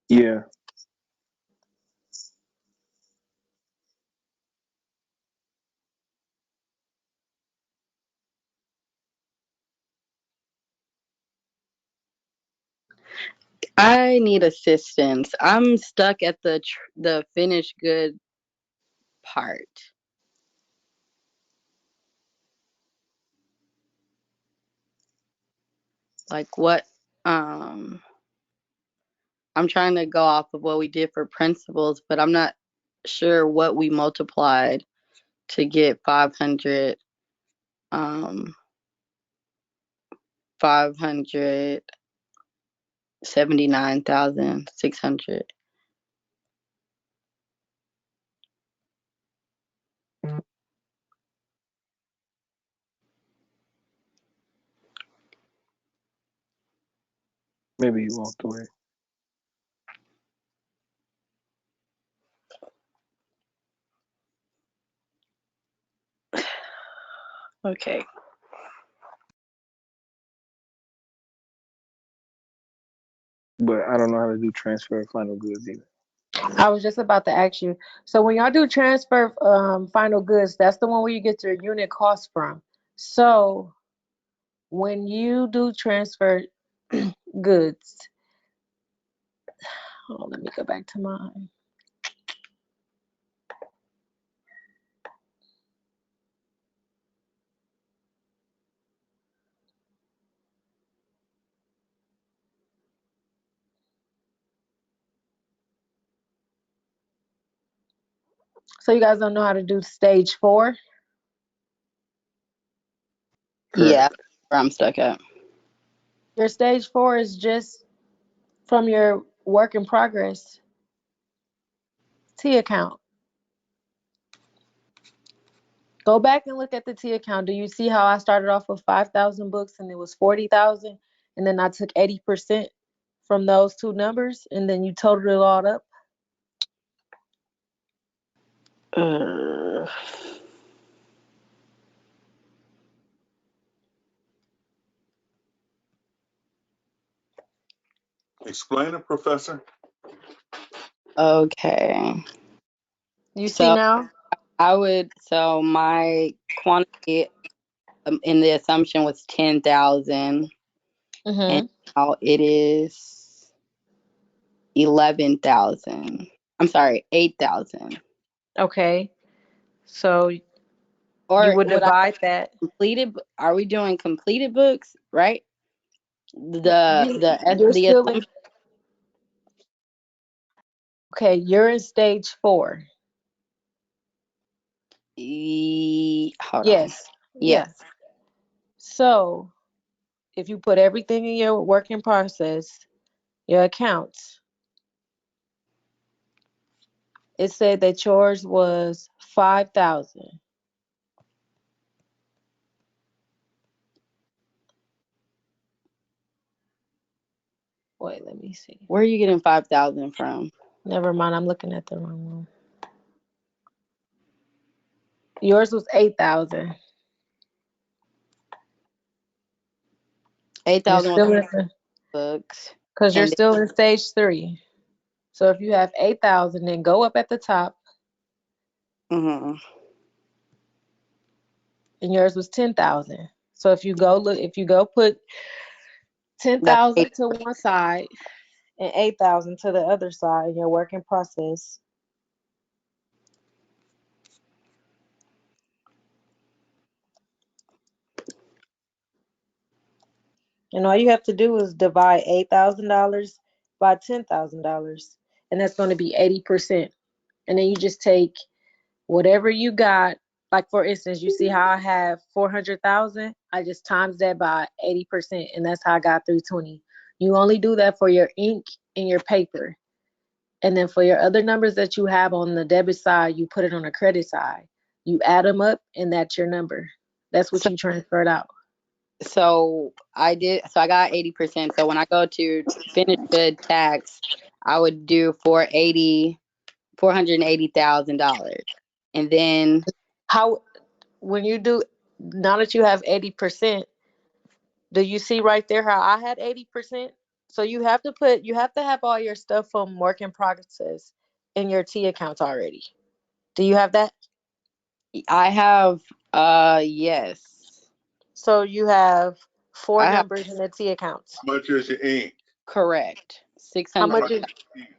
Yeah. I need assistance. I'm stuck at the finish good part. Like what I'm trying to go off of what we did for principles, but I'm not sure what we multiplied to get 579,600. Maybe you walked away. Okay. But I don't know how to do transfer of final goods either. I was just about to ask you. So when y'all do transfer final goods, that's the one where you get your unit cost from. So when you do transfer goods, oh, let me go back to mine. So you guys don't know how to do stage 4? Yeah, Correct. where I'm stuck at. Your stage 4 is just from your work in progress T account. Go back and look at the T account. Do you see how I started off with 5,000 books and it was 40,000, and then I took 80% from those two numbers, and then you totaled it all up? Uh, Explain it, Professor. okay. You see So now? so my quantity in the assumption was 10,000, and Mm-hmm. now it is 11,000. I'm sorry, 8,000. Okay. So you Or would would I divide that. completed? Are we doing completed books, right? The the You're the still in. assumption. Okay, you're in stage 4. Hold on. Yes. Yes. Yes. So if you put everything in your work in process, your accounts, it said that yours was 5,000. Wait, let me see. Where are you getting 5,000 from? Never mind, I'm looking at the wrong one. Yours was 8,000. You're 8,000 was still in, books, because you're and still in stage 3. So if you have 8,000, then go up at the top, mm-hmm. and yours was 10,000. So if you go put That's 10,000 to one side and 8,000 to the other side in your work in process, and all you have to do is divide $8,000 by $10,000, and that's going to be 80%. And then you just take whatever you got. Like for instance, you see how I have 400,000. I just times that by 80%, and that's how I got 320. You only do that for your ink and your paper, and then for your other numbers that you have on the debit side, you put it on the credit side. You add them up, and that's your number. That's what so. you transferred out. So I did. So I got 80%. So when I go to finish good tax, I would do 480,000, and then How when you do now that you have 80%, do you see right there how I had 80%? So you have to have all your stuff from work in progress in your T accounts already. Do you have that? I have yes, So you have four I have numbers in the T accounts. How much is your ink? correct How 600 How much much is is your ink?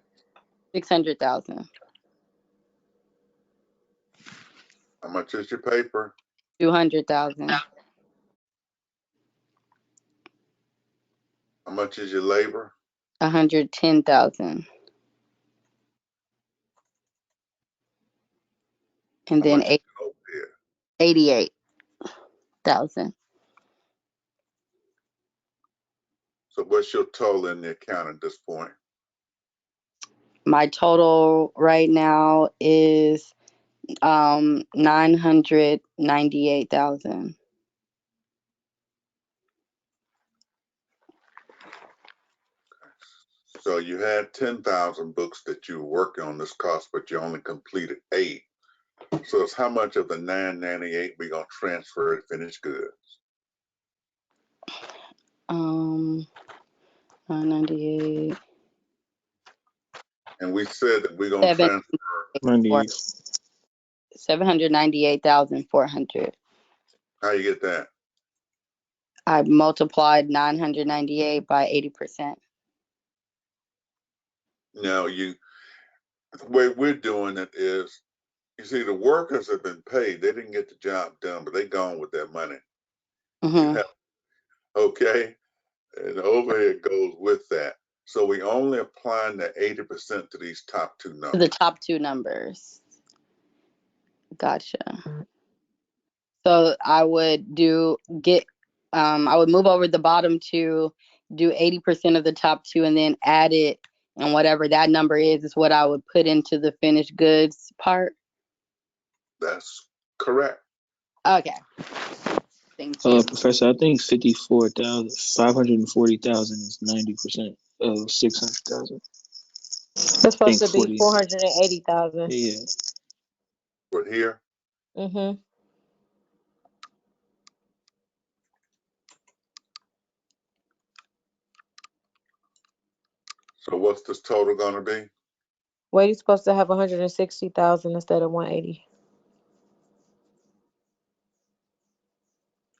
600,000, How much is your paper? 200,000, How much is your labor? 110,000, and How then much is the overhead? 88,000. So what's your total in the account at this point? My total right now is 998,000. So you had 10,000 books that you were working on this cost, but you only completed 8. So it's how much of the 998 we gonna transfer to finished goods? 998. And we said that we're gonna Seven, transfer. 98. 798,400. How you get that? I multiplied 998 by 80%. Now the way we're doing it is, you see, the workers have been paid. They didn't get the job done, but they gone with their money. You have, okay, and the overhead goes with that. So we only applying the 80% to these top 2 numbers. To the top 2 numbers. Gotcha. So I would I would move over the bottom 2, do 80% of the top 2, and then add it, and whatever that number is what I would put into the finished goods part. That's correct. Okay. Thank you. Professor, I think 540,000 is 90% of 600,000. It's supposed to be 40. 480,000. Yeah. But here, Mm-hmm. so what's this total gonna be? Well, you're supposed to have 160,000 instead of 180.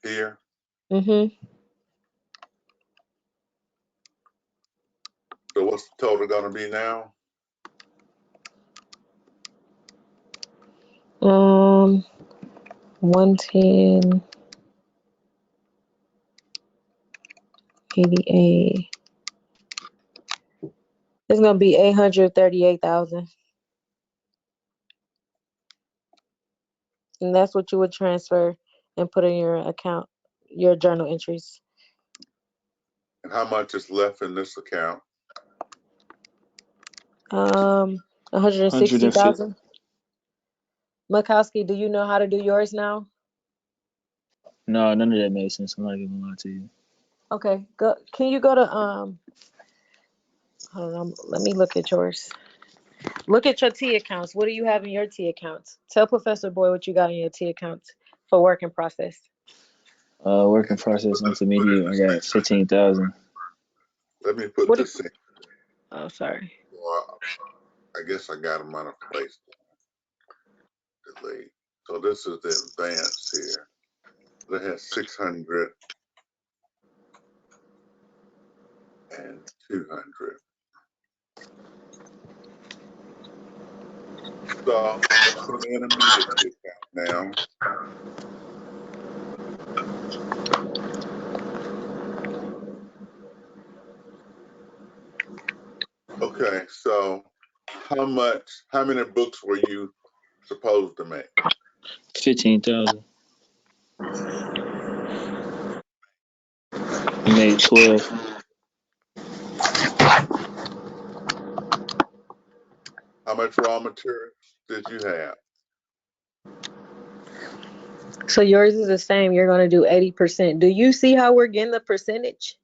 Here, Mm-hmm. so what's the total gonna be now? 110, 88. It's gonna be 838,000, and that's what you would transfer and put in your account, your journal entries. And how much is left in this account? 150. 160,000. Makowski, do you know how to do yours now? No, none of that made sense. I'm not even gonna lie to you. Okay, go. Can you go to hold on, let me look at yours. Look at your T accounts. What do you have in your T accounts? Tell Professor Boy what you got in your T accounts for work in process. Working process intermediate. I got 15,000. Let me put What? this in. Oh, sorry. Well, I guess I got them out of place. Delete. So this is the advance here. It has 600 and 200. So let's go to intermediate account now. Okay, so how many books were you supposed to make? 15,000. You made 12. How much raw materials did you have? So yours is the same. You're going to do 80%. Do you see how we're getting the percentage?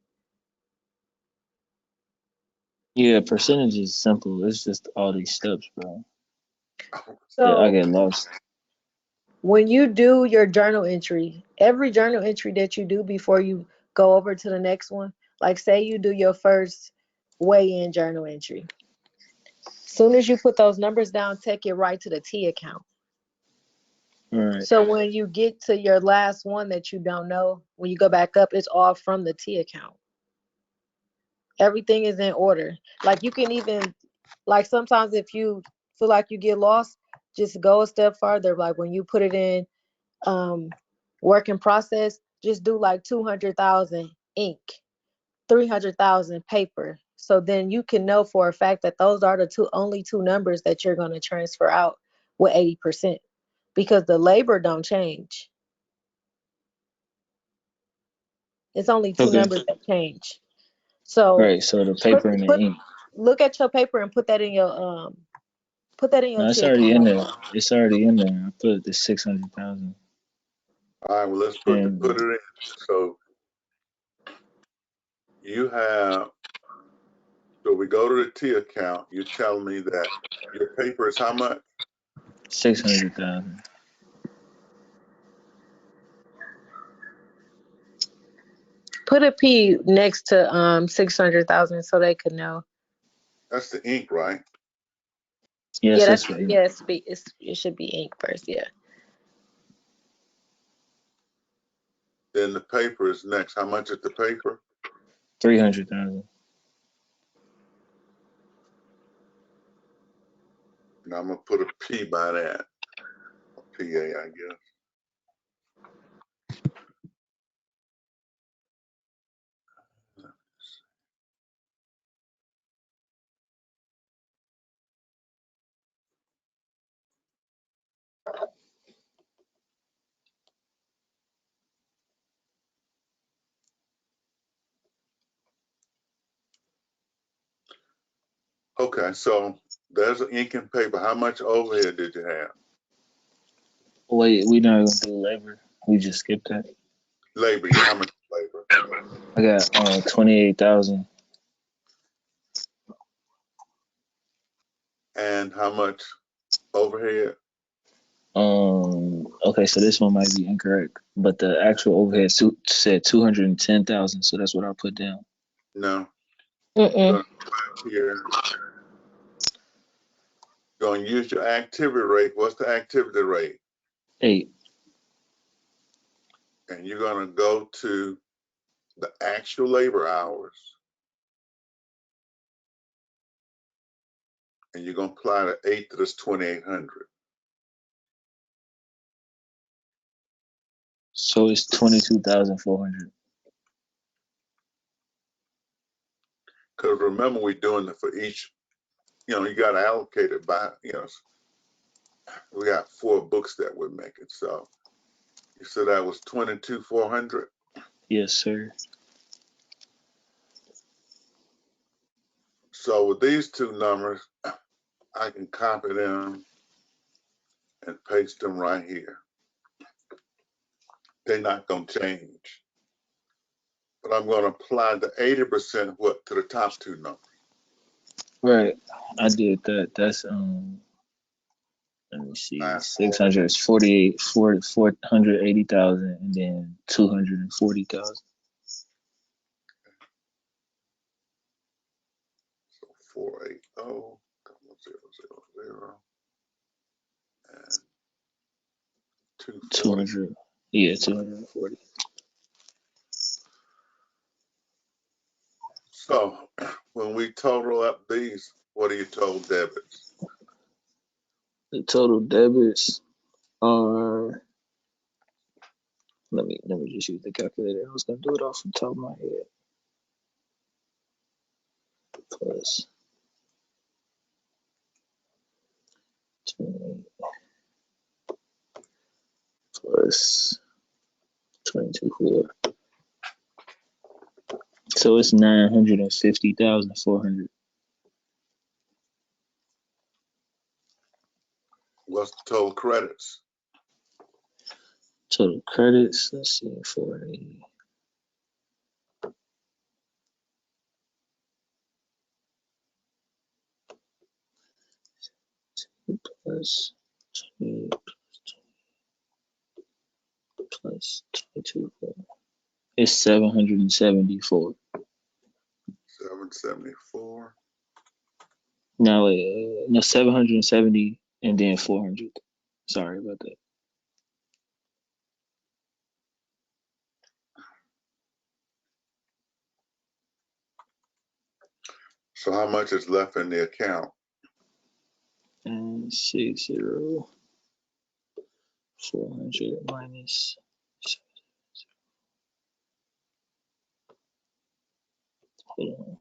Yeah, percentage is simple. It's just all these steps, bro. Yeah, I So get lost. when you do your journal entry, every journal entry that you do before you go over to the next one, like say you do your first weigh-in journal entry. Soon as you put those numbers down, take it right to the T account. All right. So when you get to your last one that you don't know, when you go back up, it's all from the T account. Everything is in order. Like you can even, like sometimes if you feel like you get lost, just go a step farther. Like when you put it in work in process, just do like 200,000 ink, 300,000 paper. So then you can know for a fact that those are the only two numbers that you're going to transfer out with 80%. because the labor don't change. It's only two Okay. numbers that change. So Right. So the put paper and the put ink. look at your paper and put that in your No, it's T already in account. there. It's already in there. I put the 600,000 All right, well, let's put and it in. So you have, so we go to the T account. You tell me that your paper is how much? 600,000. Put a P next to 600,000 so they could know. That's the ink, right? Yeah, Yes, that's that's for ink. yeah. It should be ink first. Yeah. Then the paper is next. How much is the paper? 300,000. And I'm gonna put a P by that. A PA, I guess. Okay, so there's an ink and paper. How much overhead did you have? Wait, we not gonna do labor. We just skipped that. Labor, yeah, how much labor? I got 28,000. And how much overhead? Okay, so this one might be incorrect, but the actual overhead said 210,000, so that's what I put down. No. You're Mm-mm. gonna go back here. You're gonna use your activity rate. What's the activity rate? 8. And you're gonna go to the actual labor hours. And you're gonna apply the 8 to this 2,800. So it's 22,400. Because remember, we're doing it for each, you got to allocate it by, we got 4 books that we're making. So you said that was 22,400. Yes, sir. So with these two numbers, I can copy them and paste them right here. They're not going to change. But I'm going to apply the 80% what to the top two numbers. Right. I did that. That's let me see. 600 is 48 480,000 and then 240,000. So 480,000 and 240. 200. Yeah, 240. So when we total up these, what are your total debits? The total debits are, let me just use the calculator. I was gonna do it off the top of my head. Plus 28 plus 22 4. So it's 950,400. What's the total credits? Total credits, let's see, 480 plus 20 plus 22 4. It's 774. 774. No, no, 770 and then 400. Sorry about that. So how much is left in the account? And 60 400 minus. Hold on.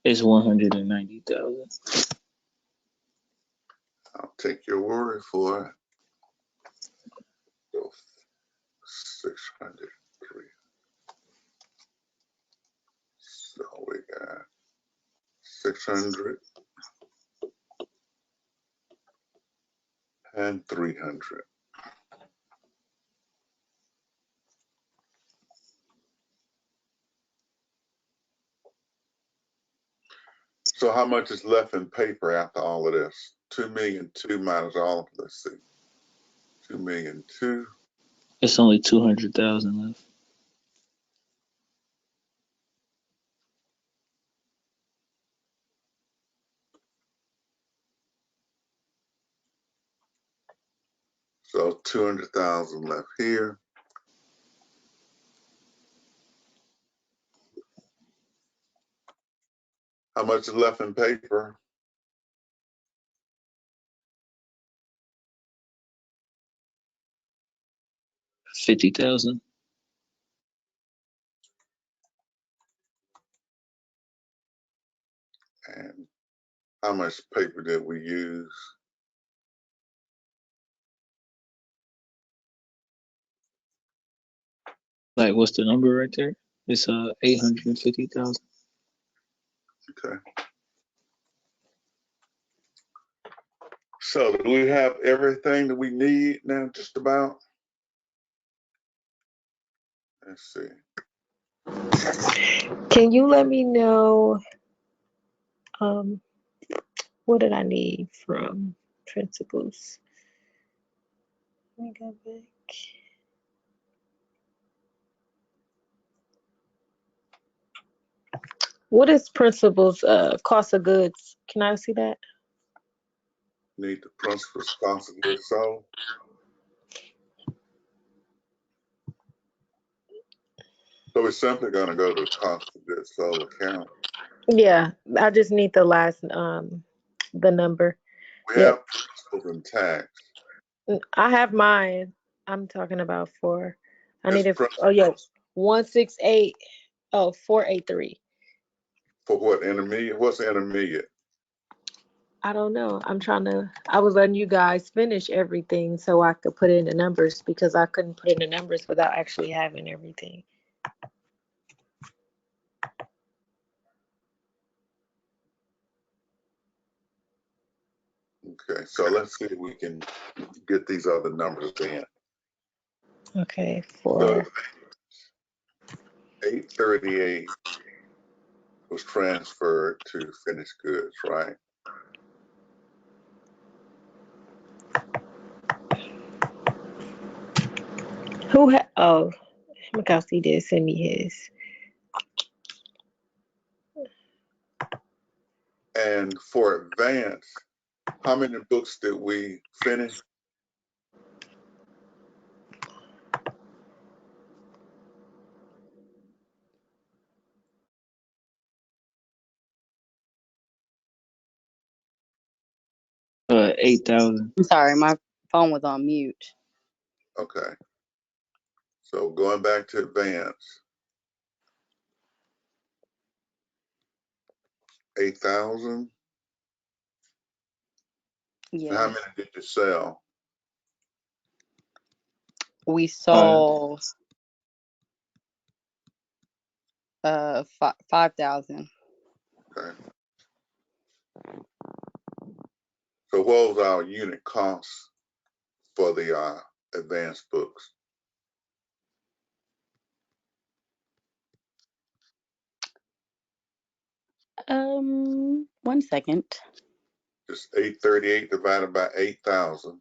It's 190,000. I'll take your word for it. So 603. So we got 600 and 300. So how much is left in paper after all of this? 2,000,002 minus all of, let's see, 2,000,002. It's only 200,000 left. So 200,000 left here. How much is left in paper? 50,000. And how much paper did we use? Like, what's the number right there? It's 850,000. Okay. So do we have everything that we need now, just about? Let's see. Can you let me know what did I need from principles? Let me go back. What is principles cost of goods? Can I see that? Need the principal's cost of goods sold. So we're simply going to go to the cost of goods sold account. Yeah, I just need the last the number. We Yep. have principals and tax. I have mine. I'm talking about for I It's need it. Oh yeah, 168. Oh, 483. for what, intermediate? What's intermediate? I don't know. I was letting you guys finish everything so I could put in the numbers because I couldn't put in the numbers without actually having everything. Okay, so let's see if we can get these other numbers in. Okay, So for 838 was transferred to finished goods, right? oh, Mikowski did send me his. And for advance, how many books did we finish? Uh, 8,000. I'm sorry, my phone was on mute. Okay. So going back to advance, 8,000. Yeah. How many did you sell? We sold 5,000. Okay. So what was our unit cost for the advanced books? One second. Just 838 divided by 8,000.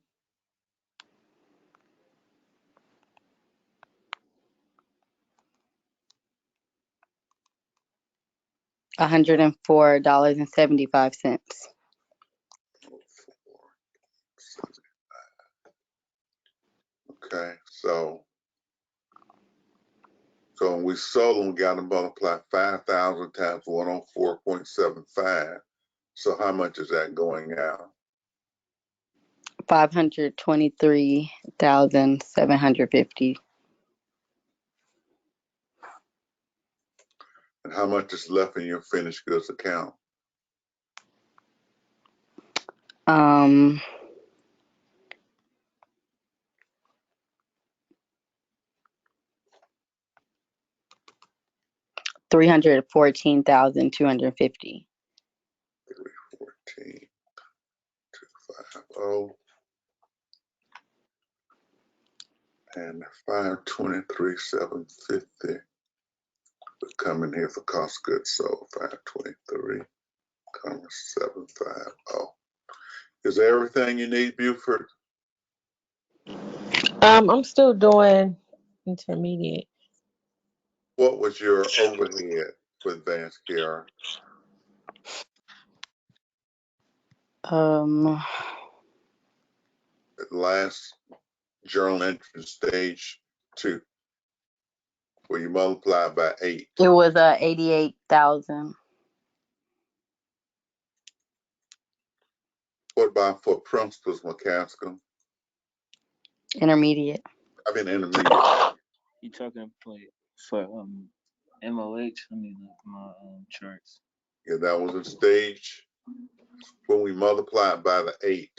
$104.75. Okay, so when we sold them, we got to multiply 5,000 times 104.75. So how much is that going out? 523,750. And how much is left in your finished goods account? Um, 314,250. 314,250. And 523,750 would come in here for cost of goods sold. 523,750. Is that everything you need, Buford? I'm still doing intermediate. What was your overhead for advanced care? Um, At last journal entry stage 2, where you multiply by 8. it was 88,000. What about for principals, McCaskill? Intermediate. I mean intermediate. You talking for MOH? I mean like my charts. Yeah, that was a stage when we multiplied by the 8.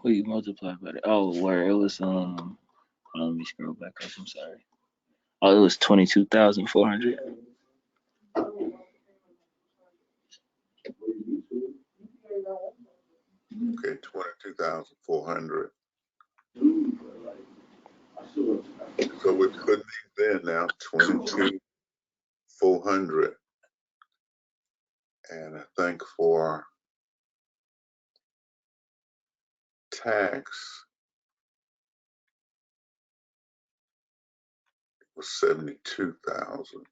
What you multiply by that? Oh, where it was let me scroll back up. I'm sorry. Oh, it was 22,400. Okay, 22,400. So we're putting these in now, 22,400. And I think for tax it was 72,000.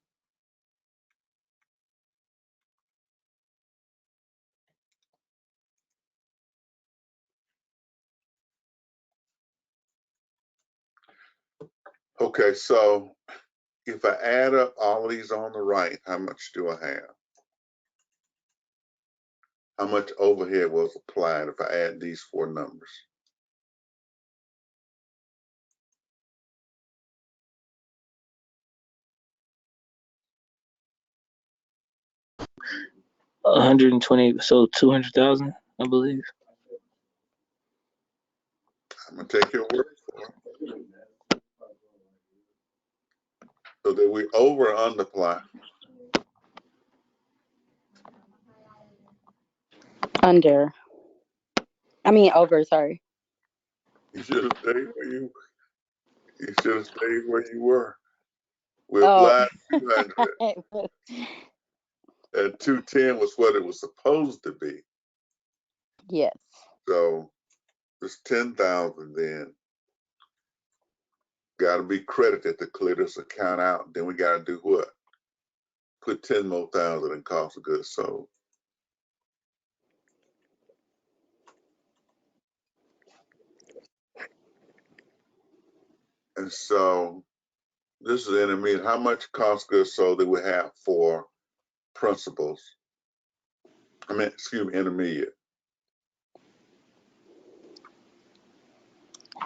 Okay, so if I add up all of these on the right, how much do I have? How much overhead was applied if I add these 4 numbers? $120, so 200,000, I believe. I'm gonna take your word for it. So did we over or underply? Under. I mean, over, sorry. You should have stayed where you were. We Oh. applied 200 and 210 was what it was supposed to be. Yes. So this 10,000 then got to be credited to clear this account out. Then we got to do what? Put 10 more thousand in cost of goods sold. And so this is intermediate. How much cost of goods sold do we have for principals? I mean, excuse me, intermediate.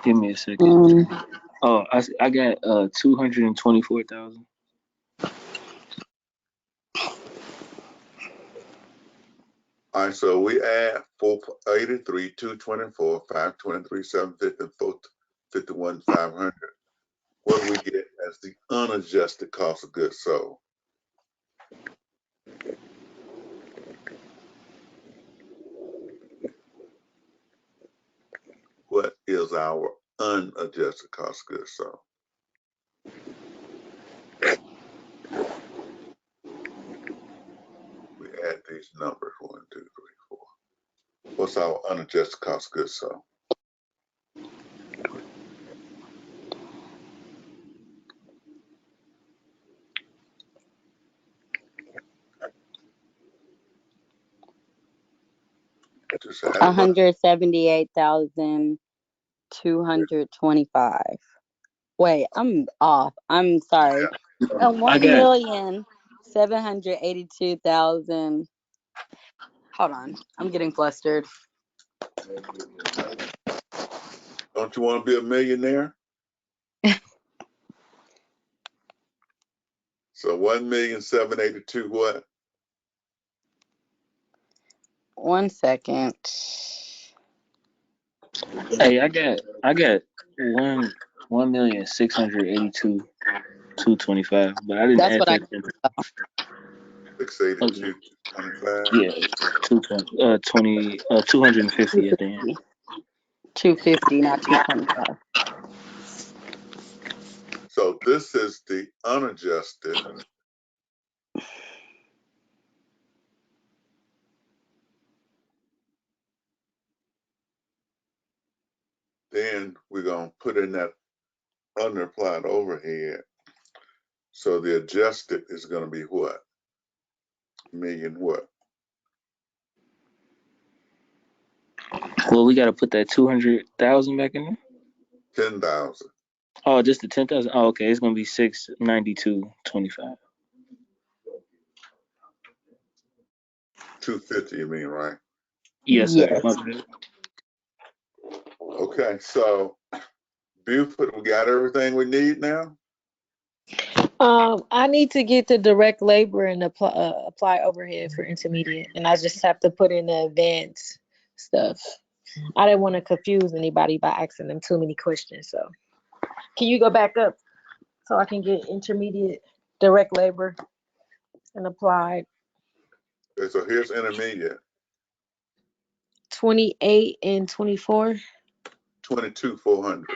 Give me a second. Mm. Oh, I got 224,000. All right, so we add 483, 224, 523, 750, and 451, 500. What do we get as the unadjusted cost of goods sold? What is our unadjusted cost of goods sold? We add these numbers, 1, 2, 3, 4. What's our unadjusted cost of goods sold? Just add them up. 178,225. Wait, I'm off. I'm sorry. I got 1,782,000. Hold on. I'm getting flustered. Don't you want to be a millionaire? So 1,782,000 what? 1 second. Hey, I got 1,682,225, but I didn't That's add what I. that. 682, Okay. 225. Yeah, 250 at the end. 250, not 225. So this is the unadjusted. Then we're going to put in that underapplied overhead. So the adjusted is going to be what? Million what? Well, we got to put that 200,000 back in there. 10,000. Oh, just the 10,000. Oh, okay. It's gonna be 692.25. 250, you mean, right? Yes, sir. Yes. My bad. Okay, so Buford, we got everything we need now? I need to get the direct labor and apply overhead for intermediate, and I just have to put in the advanced stuff. I didn't want to confuse anybody by asking them too many questions. So, can you go back up so I can get intermediate direct labor and applied? Okay, so here's intermediate. 28 and 24. 22,400.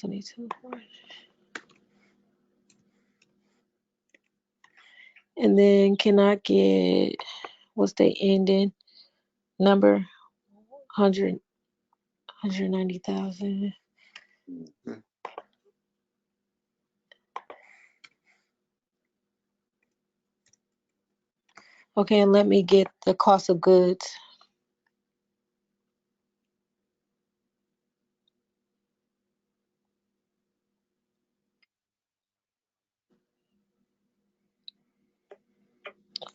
22. And then can I get what's the ending number? 190,000. Mhm. Okay, and let me get the cost of goods.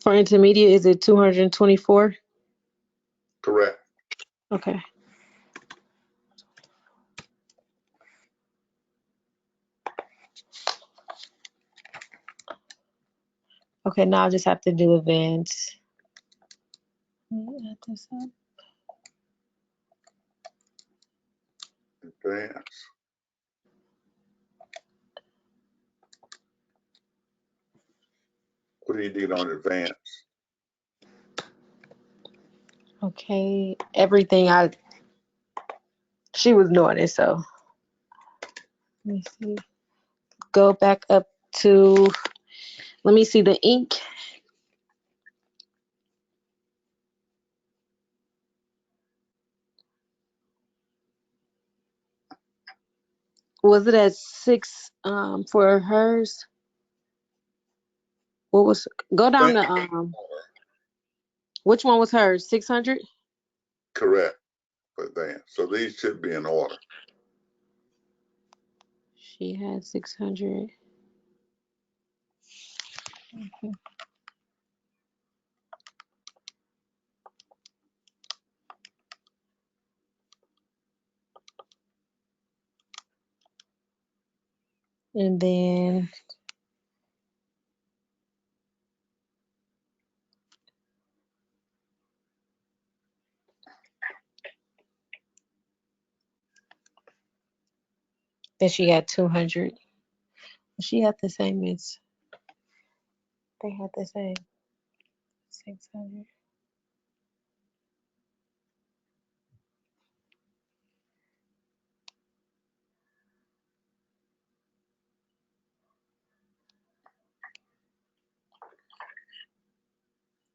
For intermediate, is it 224? Correct. Okay. Okay, now I just have to do advanced. Let me add this up. Advance. What do you need on advance? Okay, everything she was doing it, so let me see. Go back up to, let me see the ink. Was it at 6 for hers? What was, go down Thank to you. which one was hers? 600? Correct. For advance. So these should be in order. She had 600. And then she had 200. She had the same as, they had the same 600.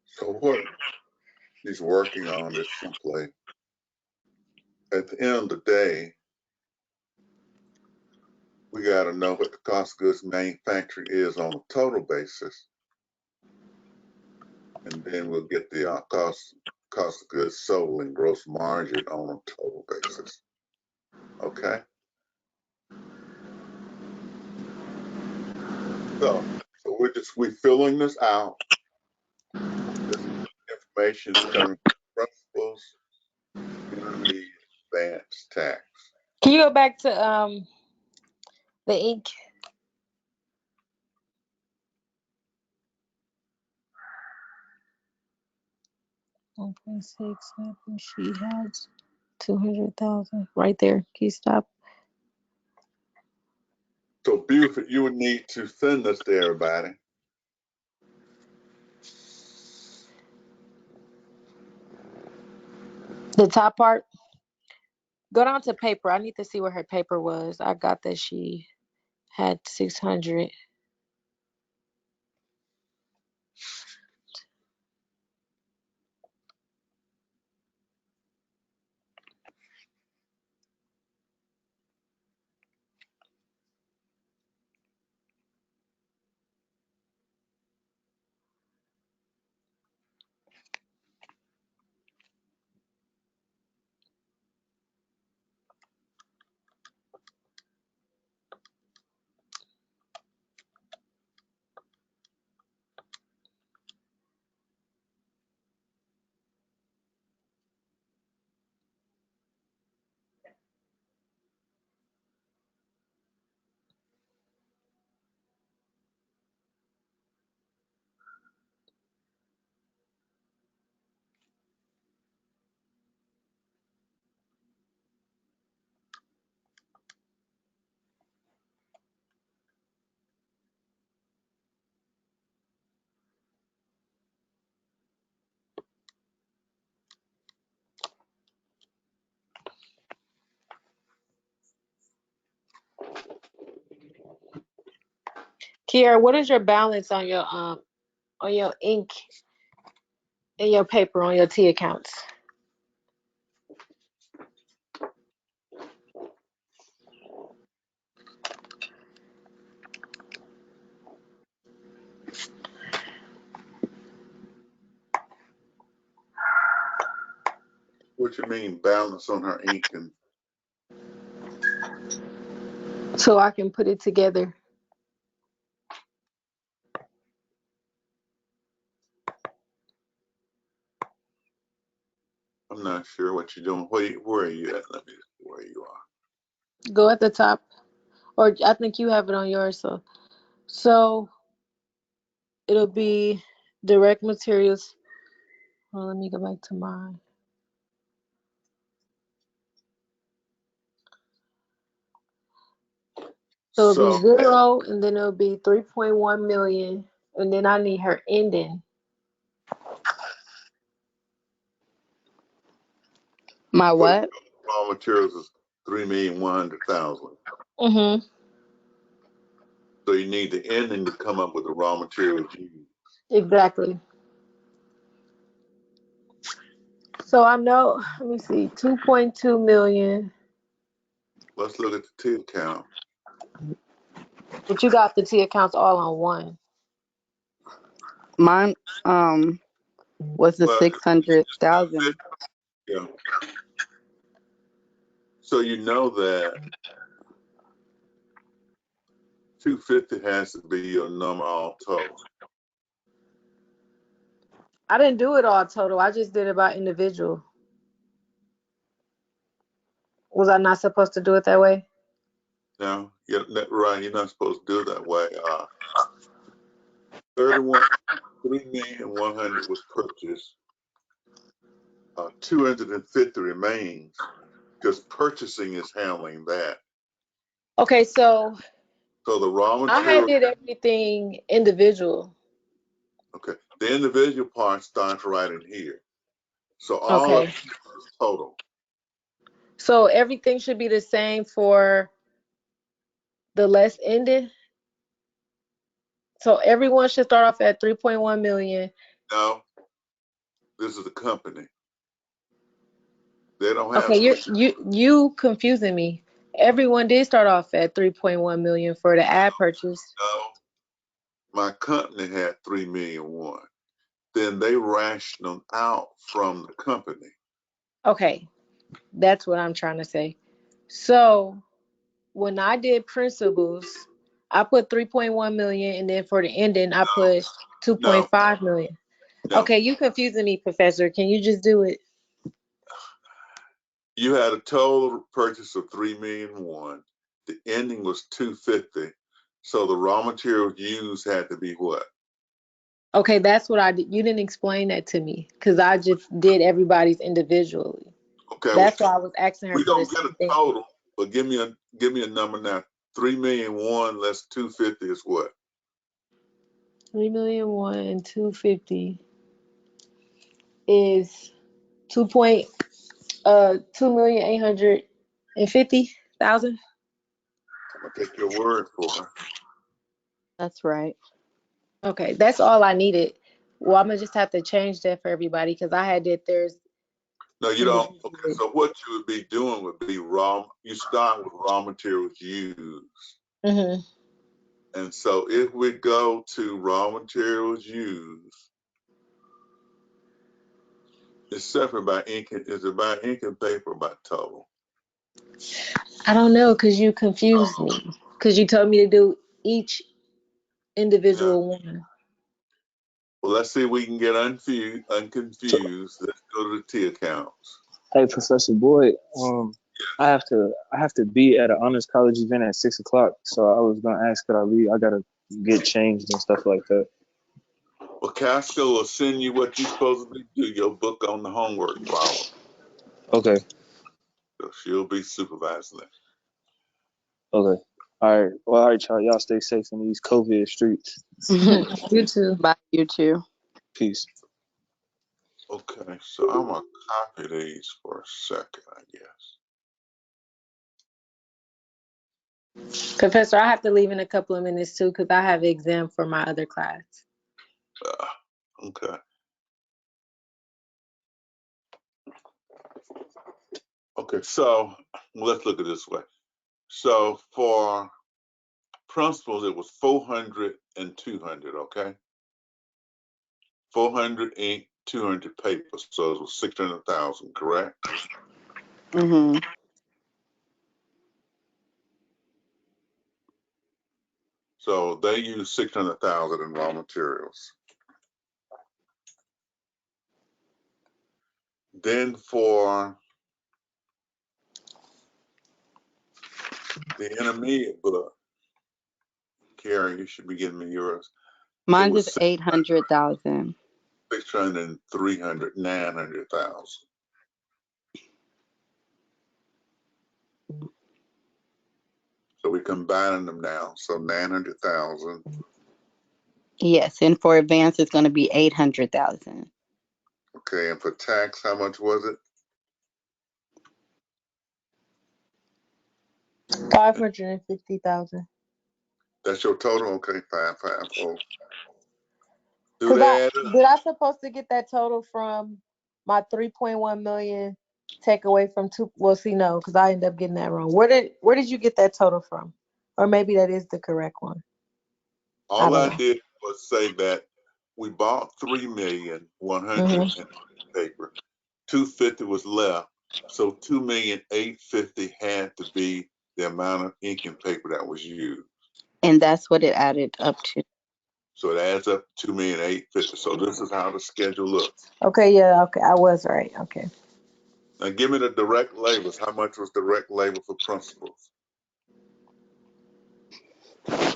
So what she's working on is simply, at the end of the day, we got to know what the cost of goods manufacturing is on a total basis. And then we'll get the cost of goods sold and gross margin on a total basis. Okay. So we're filling this out. This information is coming from principles, intermediate, advanced tax. Can you go back to the ink? 1.6. She has 200,000 right there. Can you stop? So Buford, you would need to send this to everybody. The top part. Go down to paper. I need to see what her paper was. I got that she had 600. Kiara, what is your balance on your ink and your paper on your T accounts? What you mean balance on her ink? And So I can put it together. I'm not sure what you're doing. Where are you at? Let me see where you are. Go at the top. Or I think you have it on yours. So it'll be direct materials. Well, let me go back to mine. So it'll be So 0 and then it'll be 3.1 million. And then I need her ending. My so what? raw materials is 3,100,000. Mm-hmm. So you need the ending to come up with the raw materials used. Exactly. So I know, let me see, 2.2 million. Let's look at the T account. But you got the T accounts all on one. Mine was the Well, 600,000. yeah. So you know that 250 has to be your number all total. I didn't do it all total. I just did it by individual. Was I not supposed to do it that way? Now, you're right. You're not supposed to do it that way. 3,100,000 was purchased. 250 remains because purchasing is handling that. Okay, so So the raw I had material, did everything individual. okay, the individual part starts right in here. So all of Okay. it is total. So everything should be the same for the less ended. So everyone should start off at 3.1 million. Now, this is the company. They don't have Okay, you confusing me. Everyone did start off at 3.1 million for the ad purchase. no. My company had 3,000,001. Then they ration them out from the company. Okay, that's what I'm trying to say. So when I did principals, I put 3.1 million, and then for the ending, I put No, 2.5 million. no. Okay, you confusing me, Professor. Can you just do it? You had a total purchase of 3,000,001. The ending was 250. So the raw materials used had to be what? Okay, that's what I did. You didn't explain that to me because I just did everybody's individually. Okay, well, That's why I was asking her we for the don't get a same thing. total, but give me a number now. 3,000,001 less 250 is what? 3,000,001 and 250 is 2,850,000. I'm gonna take your word for it. That's right. Okay, that's all I needed. Well, I'm gonna just have to change that for everybody because I had did theirs No, you don't. Okay, individually. so what you would be doing would be raw. You start with raw materials used. Mhm. And so if we go to raw materials used, it's separate by ink. Is it by ink and paper or by total? I don't know because you confused me because you told me to do each Yeah. individual one. Well, let's see if we can get So, unconfused. Let's go to the T accounts. hey, Professor Boyd, I have to be at an honors college event at 6 o'clock. So I was gonna ask, could I leave? I gotta get changed and stuff like that. Well, Casco will send you what you're supposed to do, your book on the homework problem. Okay. So she'll be supervising it. Okay. All right. Well, all right, y'all. Y'all stay safe in these COVID streets. You too. Bye, you too. Peace. Okay, so I'm gonna copy these for a second, I guess. Professor, I have to leave in a couple of minutes too because I have an exam for my other class. Okay. Okay, so let's look at it this way. So for principals, it was 400 and 200, okay? 400 ink, 200 paper, so it was 600,000, correct? Mhm. So they used 600,000 in raw materials. Then for the intermediate book, Karen, you should be giving me yours. It Mine is was 800,000. 600 and 300, 900,000. So we're combining them now. So 900,000. Yes, and for advanced, it's going to be 800,000. Okay, and for tax, how much was it? 550,000. That's your total? Okay, 550. Do Cause I that. did I supposed to get that total from my 3.1 million take away from two? Well, see, no, because I ended up getting that wrong. Where did you get that total from? Or maybe that is the correct one. I All don't I know. did was say that we bought 3,100,000 Mhm. in paper. 250 was left. So 2,850,000 had to be the amount of ink and paper that was used. And that's what it added up to. So it adds up to 2,850,000. So this is how the schedule looks. Okay, yeah, okay, I was right. Okay, Now give me the direct labors. How much was direct labor for principals?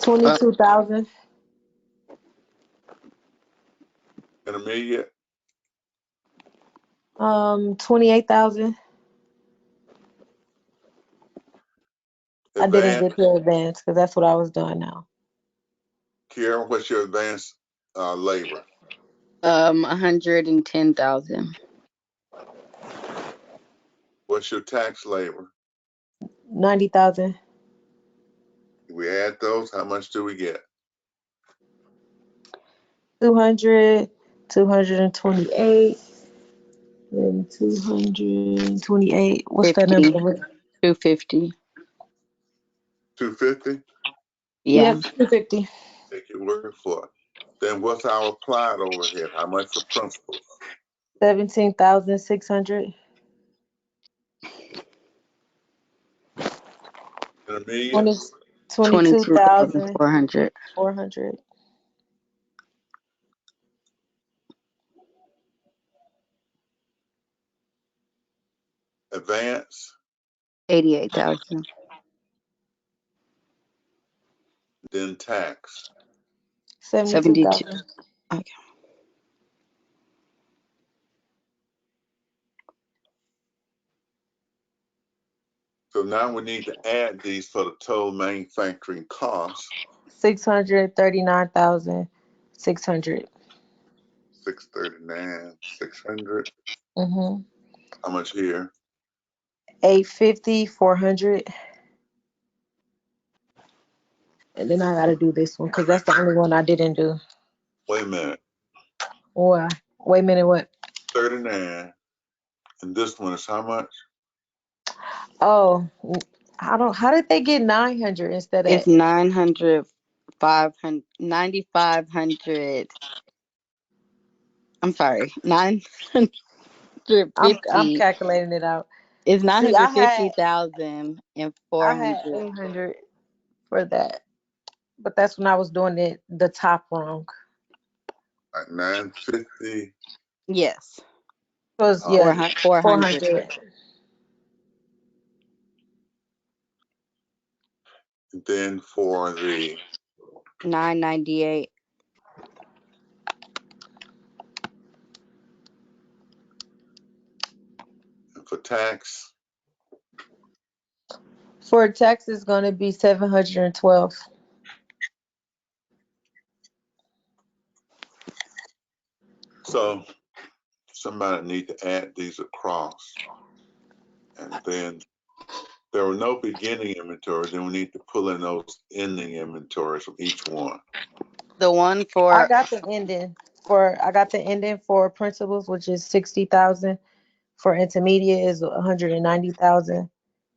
22,000. Intermediate? 28,000. I didn't Advanced? get to advance because that's what I was doing now. Karen, what's your advanced labor? 110,000. What's your tax labor? 90,000. We add those, how much do we get? 200, 228, and 228. What's that 50. number? 250. 250? Yeah. Yep, 250. Take your word for it. Then what's our applied overhead? How much for principals? 17,600. Intermediate? 20, 22,400. 22,400. Advanced? 88,000. Then tax? 72. 72,000. Okay. So now we need to add these for the total manufacturing cost. 639,600. 639, 600. Mm-hmm. How much here? 850, 400. And then I gotta do this one because that's the only one I didn't do. Wait a minute. Why? Wait a minute, what? 39. And this one is how much? Oh, how did they get 900 instead of It's 900, 500, 9,500. I'm sorry, I'm 950. calculating it out. It's See, 950,000 and I had 400. 800 for that. But that's when I was doing the top wrong. Like 950. Yes, It was, Oh, yeah, 400. 400. 400. and then for the 998. for tax. For tax is going to be 712. So somebody need to add these across. And then there were no beginning inventory. Then we need to pull in those ending inventories from each one. The one I for got the ending for principals, which is 60,000. For intermediate is 190,000,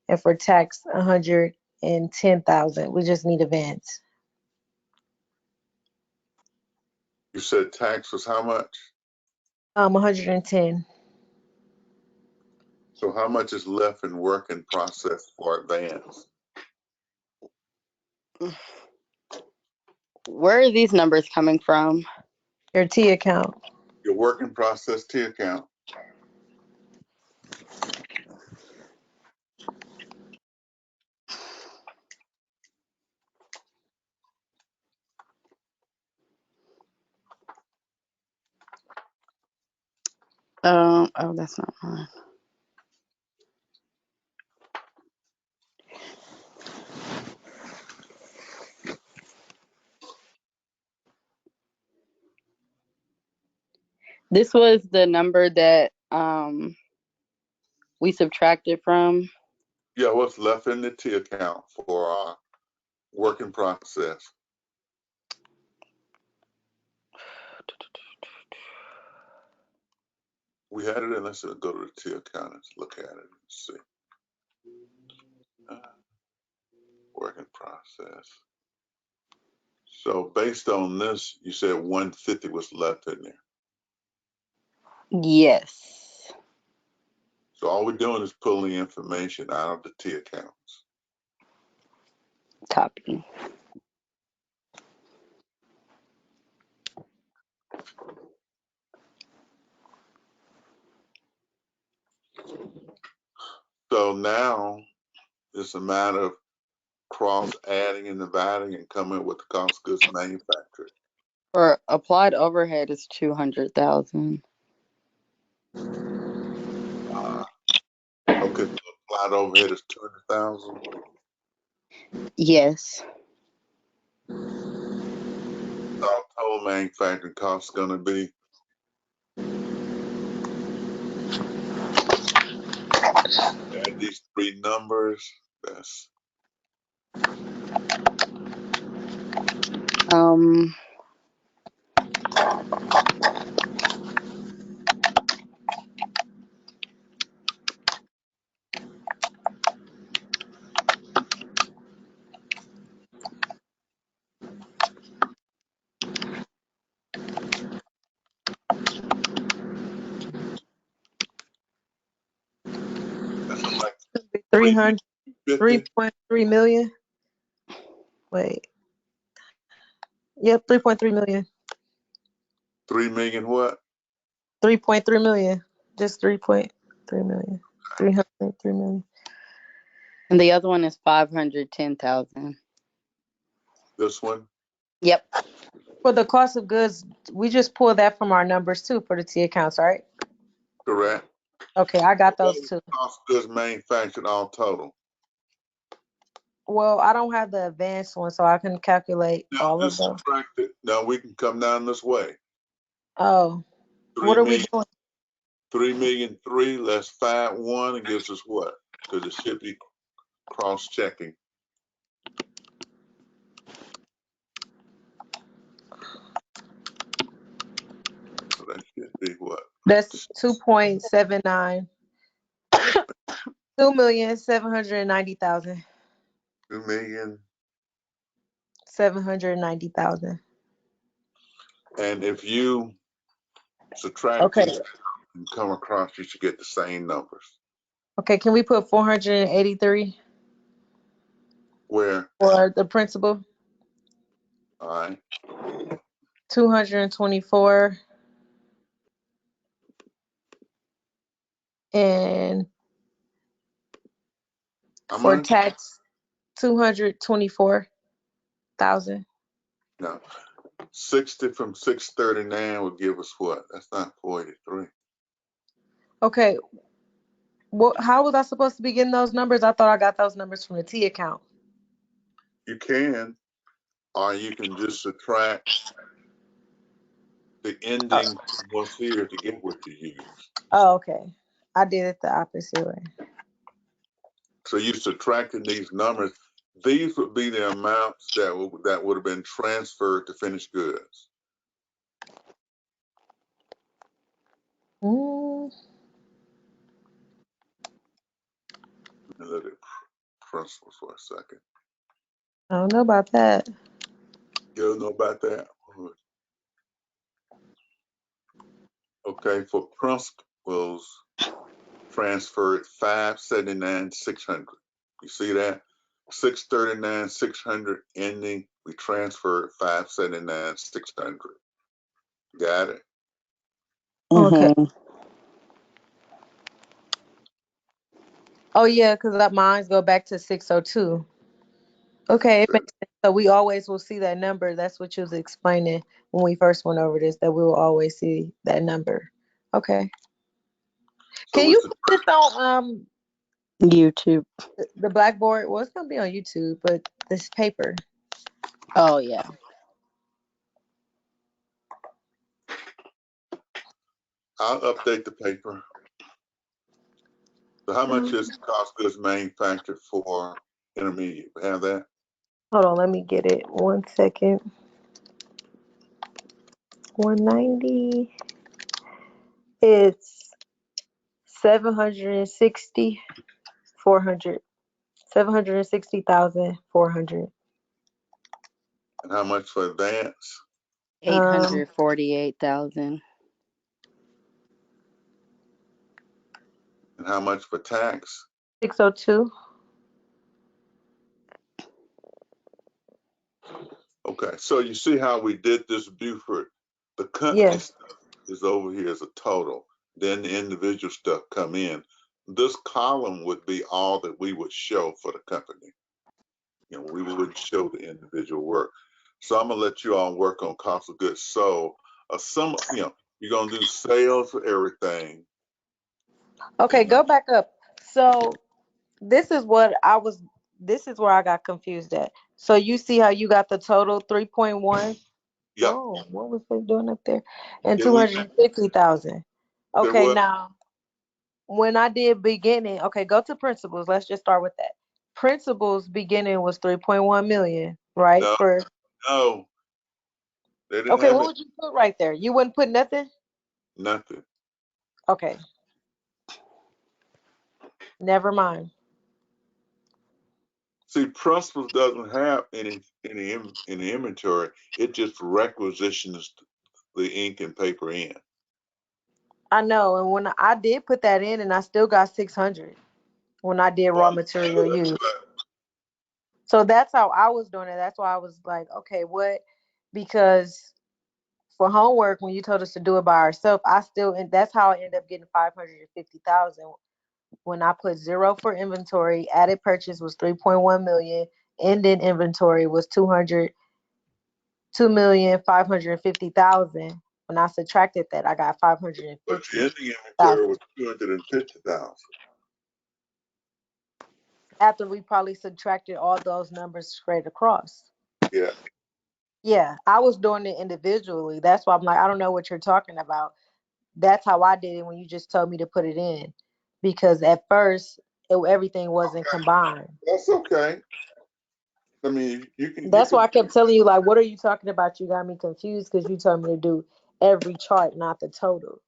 and for tax 110,000. We just need advance. You said tax was how much? 110. So how much is left in work in process for advance? where are these numbers coming from? Your T account. Your work in process T account. Oh, that's not mine. This was the number that we subtracted from. Yeah, what's left in the T account for work in process? We had it in. Let's go to the T account and look at it and see. Work in process. So based on this, you said 150 was left in there. Yes. So all we're doing is pulling the information out of the T accounts. Copy. So now it's a matter of cross adding and dividing and coming up with the cost of goods manufactured. For applied overhead is 200,000. Okay, so applied overhead is 200,000. Yes. Our total manufacturing cost is going to be add these three numbers. That's Um. like 300, 350. 3.3 million. Wait. Yep, 3.3 million. 3 million what? 3.3 million. Just 3.3 million. 303 million. And the other one is 510,000. This one? Yep. For the cost of goods, we just pull that from our numbers too for the T accounts, right? Correct. Okay, I got What those was too. the cost of goods manufactured all total? Well, I don't have the advanced one, so I can calculate Now all of just them. subtract it. Now we can come down this way. Oh, Three what are we million, doing? 3,000,003 less 5,1, it gives us what? Because it should be cross-checking. So that should be what? That's 2.79. 2,790,000. 2,000,000. 790,000. And if you subtract Okay. these and come across, you should get the same numbers. Okay, can we put 483 Where? for the principal? All right. 224 and How for much? tax 224,000. No. 60 from 639 would give us what? That's not 43. Okay, how was I supposed to be getting those numbers? I thought I got those numbers from the T account. You can, or you can just subtract the Oh, ending from what's here to get what you use. Okay. I did it the opposite way. So you subtracting these numbers. These would be the amounts that would have been transferred to finished goods. Mm, Let me look at principles for a second. I don't know about that. You don't know about that? Okay, for principles, transferred 579,600. You see that? 639,600 ending. We transferred 579,600. Got it? Okay. Mm-hmm. Oh yeah, because that mines go back to 602. Okay, it makes sense. So we always will see that number. That's what you was explaining when we first went over this, that we will always see that number. Okay. So Can we you subtract. put this on YouTube. the blackboard? Well, it's gonna be on YouTube, but this paper. Oh yeah. I'll update the paper. So how much Um, is cost goods manufactured for intermediate? We have that? Hold on, let me get it. 1 second. 190. It's 760 400. 760,400. And how much for advance? Um, 848,000. And how much for tax? 602. Okay, so you see how we did this, Buford? The company Yeah. stuff is over here as a total. Then the individual stuff come in. This column would be all that we would show for the company. You know, we wouldn't show the individual work. So I'm gonna let you all work on cost of goods sold. You're gonna do sales for everything. Okay, And go back up. So this is what I was this is where I got confused at. So you see how you got the total 3.1? yeah, Whoa, what was they doing up there? And then we 250,000. said Okay, what? now when I did beginning, okay, go to principles. Let's just start with that. Principles beginning was 3.1 million, right? No, For no, they didn't Okay, have what it. would you put right there? You wouldn't put nothing? Nothing. Okay, never mind. See, principals doesn't have any inventory. It just requisitions the ink and paper in. I know, and when I did put that in, and I still got 600 when I did raw But, material use. So that's how I was doing it. That's why I was like, okay, what? Because for homework, when you told us to do it by ourselves, and that's how I ended up getting 550,000. When I put zero for inventory, added purchase was 3.1 million, ending inventory was 2,550,000. When I subtracted that, I got but the 550,000. ending inventory was 250,000. After we probably subtracted all those numbers straight across. Yeah. Yeah, I was doing it individually. That's why I'm like, I don't know what you're talking about. That's how I did it when you just told me to put it in. Because at first, everything wasn't Okay. combined. That's okay. I mean, you That's why can I kept telling you, like, what are you talking about? You got me confused because you told me to do every chart, not the total.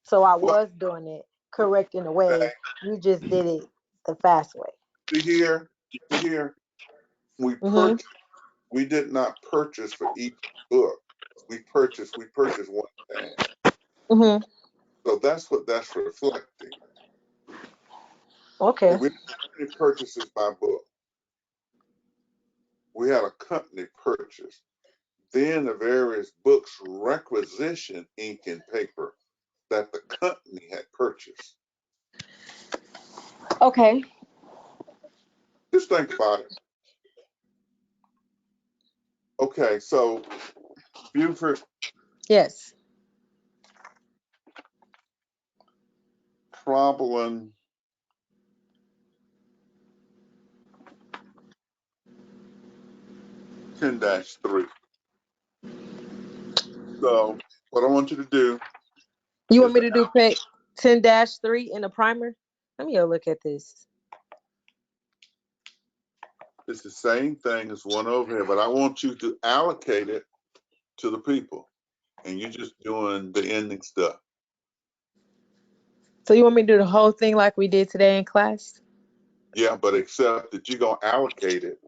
So I well was doing it correct in a way. You just did it the fast way. see here, see here. We Mhm. purchased. We did not purchase for each book. We purchased one time. Mhm. So that's what that's reflecting. Okay. And we didn't have any purchases by book. We had a company purchase. Then the various books requisition ink and paper that the company had purchased. Okay. Just think about it. Okay, so Buford, Yes. problem 10-3. So what I want you to do You want is me to do page 10-3 in the primer? Let me go look at this. it's the same thing as one over here, but I want you to allocate it to the people. And you're just doing the ending stuff. So you want me to do the whole thing like we did today in class? Yeah, but except that you're gonna allocate it.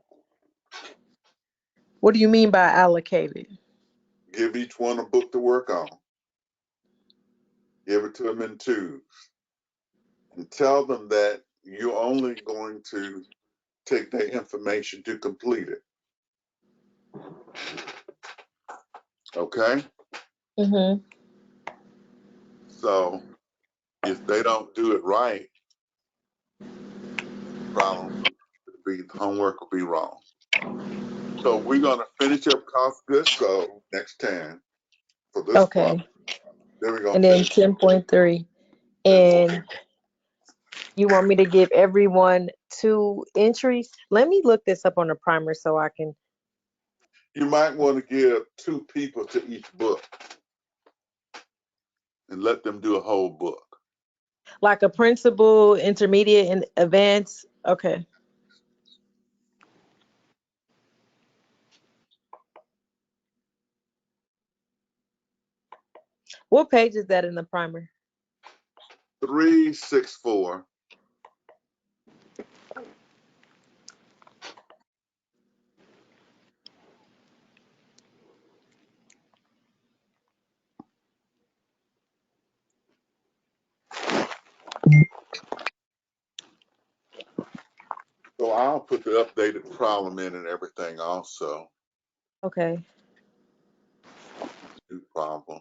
What do you mean by allocated? Give each one a book to work on. Give it to them in twos. And tell them that you're only going to take their information to complete it. Okay? Mhm. So if they don't do it right, problem will be homework will be wrong. So we're gonna finish up cost goods sold next time for this problem. Okay. Then we're gonna And then finish 10.3. 10 And you want me to give everyone 2 entries? Let me look this up on the primer so I can. You might want to give 2 people to each book and let them do a whole book. Like a principal, intermediate, and advanced. Okay. What page is that in the primer? 364. So I'll put the updated problem in and everything also. Okay. New problem.